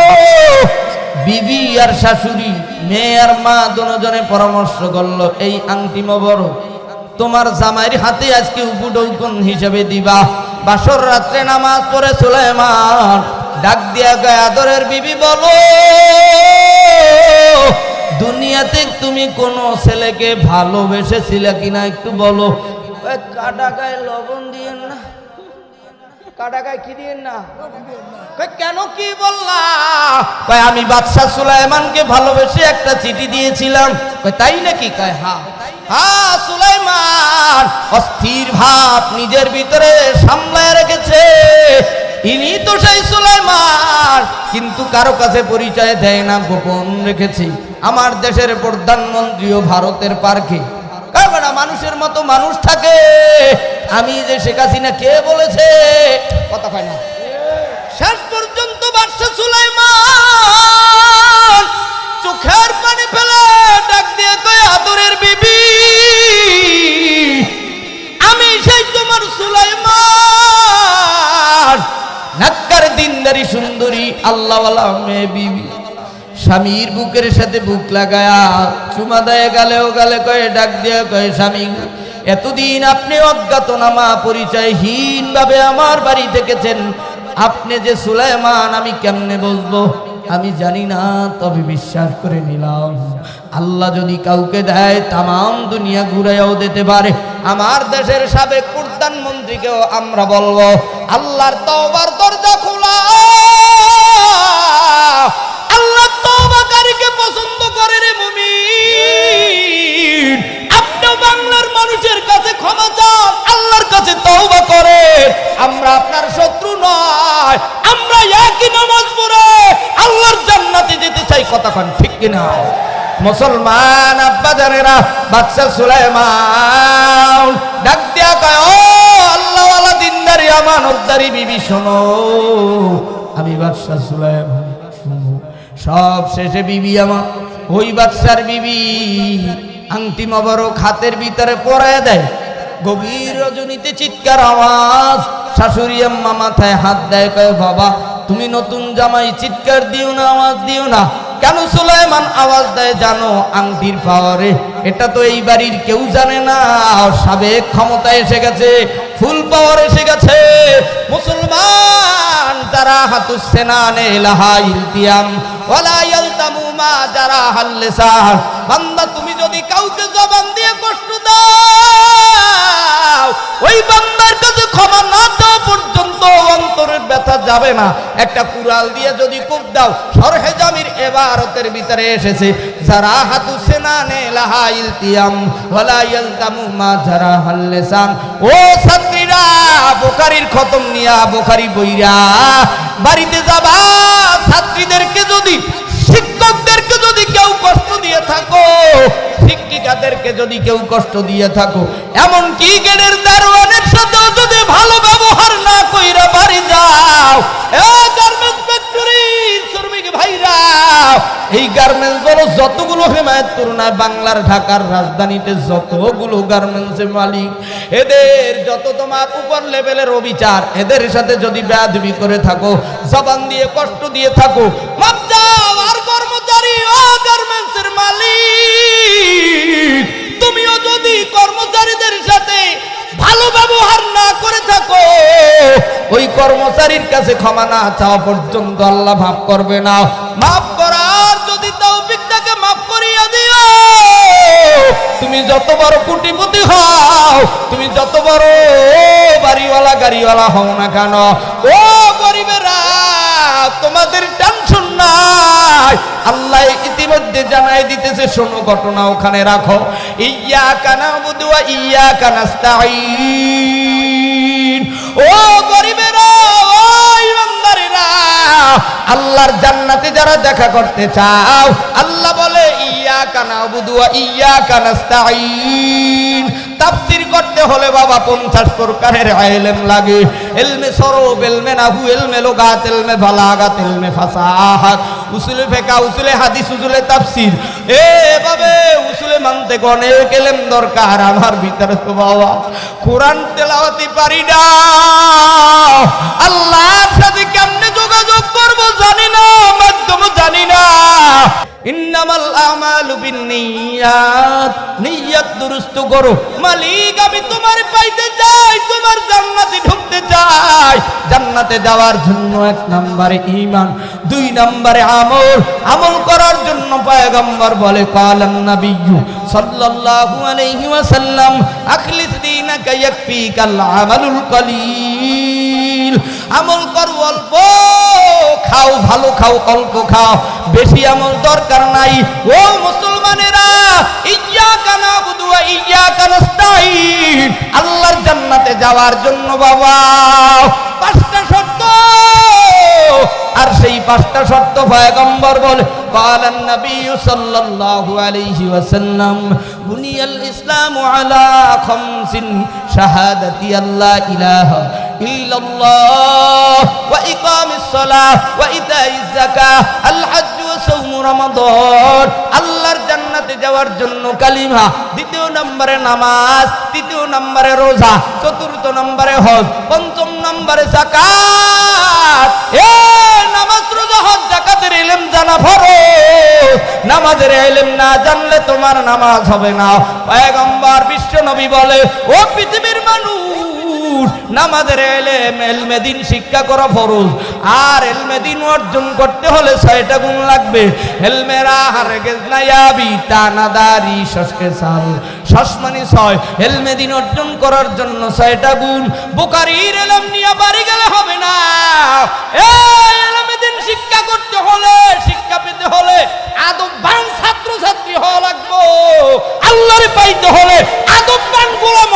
বিবি আর শাশুড়ি, মেয়ে আর মা দুজনে পরামর্শ করলো, এই আংটি মোবারক তোমার জামাইয়ের হাতে আজকে উপডৌকন হিসেবে দিবা। বাসর রাত্রে নামাজ পড়ে সুলাইমান ডাক দিয়া গায় আদরের বিবি বলো, দুনিয়াতে তুমি কোন ছেলেকে ভালোবেসেছিলে কিনা একটু বলো। কাটা গায়ে লবণ দিয়েন না, কাটাকায় কি দিয়েন না? কেন কি বললা? কয় আমি বাদশা সুলাইমানকে ভালোবেসে একটা চিঠি দিয়েছিলাম। কয় তাই নাকি? কয় হ্যাঁ। হ্যাঁ, সুলাইমান অস্থির ভাব নিজের ভিতরে সামলায় রেখেছে। ইনি তো সেই সুলাইমান, কিন্তু কারো কাছে পরিচয় দেয় না, গোপন রেখেছে। আমার দেশের প্রধানমন্ত্রীও ভারতের পার্কে মানুষের মতো মানুষ থাকে। আমি যে শেখ হাসিনা কে বলেছে? কথা কয় না। শেষ পর্যন্ত বাদশা সুলাইমান চোখের পানি ফেলে ডাক দিয়ে কয়, আদরের বিবি, আমি সেই তোমার সুলাইমান, নাক্কার দিনদারি সুন্দরী আল্লাহওয়ালা মেয়ে বিবি। স্বামীর বুকের সাথে বুক লাগায়া চুমা দেয় গালেও গালে, কয়ে ডাক দিয়ে কয়ে, স্বামী এতদিন আপনি অজ্ঞাতনামা পরিচয়হীন ভাবে আমার বাড়ি থেকেছেন। আপনি যে সুলাইমান আমি কেমনে বুঝবো? আমি জানি না, তবে বিশ্বাস করে নিলাম আল্লাহ যদি কাউকে দেয় তাম দুনিয়া ঘুরাইয়াও দিতে পারে। আমার দেশের সাবেক প্রধানমন্ত্রীকেও আমরা বলবো আল্লাহর তওবার দরজা খোলা। আল্লাহ তওবাকারীকে পছন্দ করে রে মুমিন। আপনিও বাংলার মানুষের কাছে ক্ষমা চান, আল্লাহর কাছে তওবা করে। আমরা আপনার শত্রু নয়, আমরা একই নামাজ পড়ে আল্লাহর জান্নাতে যেতে চাই। কথা কন ঠিক কিনা? মুসলমান আব্বা জানেরা, বাদশা সুলাইমান ডাক দিয়া কয়, ও আল্লাহওয়ালা দিনদারি আমানতদারি বিবি, শোনো আমি বাদশা সুলাইমান। শুনো, সব শেষে বিবি আমার, ওই বাদশার বিবি আংটি মোবারক হাতের ভিতরে পরায় দেয়। গভীর রজনীতে চিৎকার আওয়াজ, শাশুড়ি আম্মা মাথায় হাত দেয়, কয় বাবা তুমি নতুন জামাই, চিৎকার দিও না, আওয়াজ দিও না। কেন সুলাইমান আওয়াজ দেয় জানো? আংটির পাওয়ারে। এটা তো এই বাড়ির কেউ জানে না, সাবেক ক্ষমতা এসে গেছে, ফুল পাওয়ার এসে গেছে। মুসলমান যারা হাতুস সেনানে লাহা ইলতিয়াম ওয়ালা ইয়ালতামু মা যারা হাল্লিসান। বান্দা তুমি যদি কাউকে জবান দিয়ে কষ্ট দাও, ওই বান্দার কাছে ক্ষমা না চাওয়া পর্যন্ত অন্তরের ব্যথা যাবে না। একটা কুড়াল দিয়ে যদি কোপ দাও, সরহে জামির ইবারতের ভিতরে এসেছে যারা হাতুস সেনানে লাহা ইলতিয়াম ওয়ালা ইয়ালতামু মা যারা হাল্লিসান। ও ছাত্রীরা, বুখারীর খতম নিয়া বুখারী বইরা বাড়িতে যাবা। ছাত্রীদেরকে যদি, শিক্ষকদেরকে যদি কেউ কষ্ট দিয়ে থাকো, শিক্ষিকাদেরকে যদি কেউ কষ্ট দিয়ে থাকো, এমন কি গেটের দারোয়ানের সাথেও যদি ভালো ব্যবহার না কইরা বাড়ি যাও, গার্মেন্টস ফ্যাক্টরির শ্রমিক ভাইরা, এই গার্মেন্টস গুলো যতগুলো হেমায়তপুর না বাংলার ঢাকার রাজধানীতে যতগুলো গার্মেন্টসের মালিক, এদের যত তোমার উপর লেভেলের অবিচার, এদের সাথে যদি বেয়াদবি করে থাকো, জবান দিয়ে কষ্ট দিয়ে থাকো, মাপ চাও। আর কর্মচারী, ও গার্মেন্টসের মালিক, তুমিও যদি কর্মচারীদের সাথে ভালো ব্যবহার না করে থাকো, ওই কর্মচারীর কাছে ক্ষমা না চাওয়া পর্যন্ত আল্লাহ মাফ করবে না। মাফ করার যদি তৌফিক থাকে মাফ করিয়া দিও। তুমি যত বড় কোটিপতি হও, তুমি যত বড় বাড়িওয়ালা গাড়িওয়ালা হও না কেন, ও গরিবেরা তোমাদের টেনশন নাই। আল্লাহ ইতিমধ্যে জানাই দিতেছে, শোনো ঘটনা ওখানে রাখো। ইয়্যাকা না'বুদু ওয়া ইয়্যাকা নাস্তাঈন। ও গরিবেরা, ও ইমানদারেরা, আল্লাহর জান্নাতে যারা দেখা করতে চাও, আল্লাহ বলে ইয়্যাকা না'বুদু ওয়া ইয়্যাকা নাস্তাঈন। তাফসীর করতে হলে বাবা 50 প্রকারের ইলম লাগে। ইলমে সরব, ইলমে নাহু, ইলমে লুগাত, ইলমে বালাগাত, ইলমে ফাসাহাত, উসুলে ফিকহ, উসুলে হাদিস, উসুলে তাফসীর, এভাবে উসুলে মানতিক অনেক ইলম দরকার। আমার ভিতরে তো বাবা কোরআন তেলাওয়াতি পারি না, আল্লাহর সাথে কেমনে যোগাযোগ করব জানি না, মাধ্যম জানি না। ইন্নামাল আমালু বিন্নিয়াত, নিয়ত দুরুস্ত করো। মালিক আমি তোমার পাইতে চাই, তোমার জান্নাতে ঢুকতে চাই। জান্নাতে যাওয়ার জন্য 1 নম্বরে ঈমান, 2 নম্বরে আমল। আমল করার জন্য পয়গম্বর বলে কালান নবিয়্যু সাল্লাল্লাহু আলাইহি ওয়াসাল্লাম, আখলিস দীনাকা ইয়াকফিকাল আমালুল কলিল। কলিল, আমল করো অল্প, খাও ভালো খাও, অল্প খাও, বেশি আমল দরকার নাই। ও মুসলমানেরা, ইয়্যাকা না'বুদু ওয়া ইয়্যাকা নাস্তাঈন, আল্লাহর জান্নাতে যাওয়ার জন্য বাবা 5টা শর্ত, আর সেই 5টা শর্ত পয়গম্বর বলে, ক্বালান নবী সাল্লাল্লাহু আলাইহি ওয়াসাল্লাম, বুনিয়াল ইসলামু আলা খামসিন, শাহাদাতি আল্লা ইলাহা ইল্লাল্লাহ ওয়া ইকামিস সালাহ ওয়া ইতাইজ যাকাহ আল হজ্জ ওয়া সাওম রমাদান। আল্লাহর জান্নাতে যাওয়ার জন্য কালিমা, দ্বিতীয় নম্বরে নামাজ, তৃতীয় নম্বরে রোজা, চতুর্থ নম্বরে হজ, পঞ্চম নম্বরে যাকাত। এ নামাজ, রোজা, হজ, যাকাতের ইলম জানা ফরজ। নামাজের ইলম না জানলে তোমার নামাজ হবে না। পয়গম্বর বিশ্ব নবী বলে, ও পৃথিবীর মানুষ, নামাজের ইলম, ইলমে দ্বীন শিক্ষা করা ফরজ। আর ইলমে দ্বীন অর্জন করতে হলে 6টা গুণ লাগবে। ইলমেরা হারগেজ নায়াবি তানাদারি শশকে সাল, শশ মানে 6। ইলমে দ্বীন অর্জন করার জন্য 6টা গুণ। বুখারীর ইলম নিয়ে বাড়ি গেলে হবে না। এই ইলমে দ্বীন শিক্ষা করতে হলে, শিক্ষা পেতে হলে আদববান ছাত্র ছাত্রী হওয়া লাগবে। আল্লাহরে পাইতে হলে আদববান গোলাম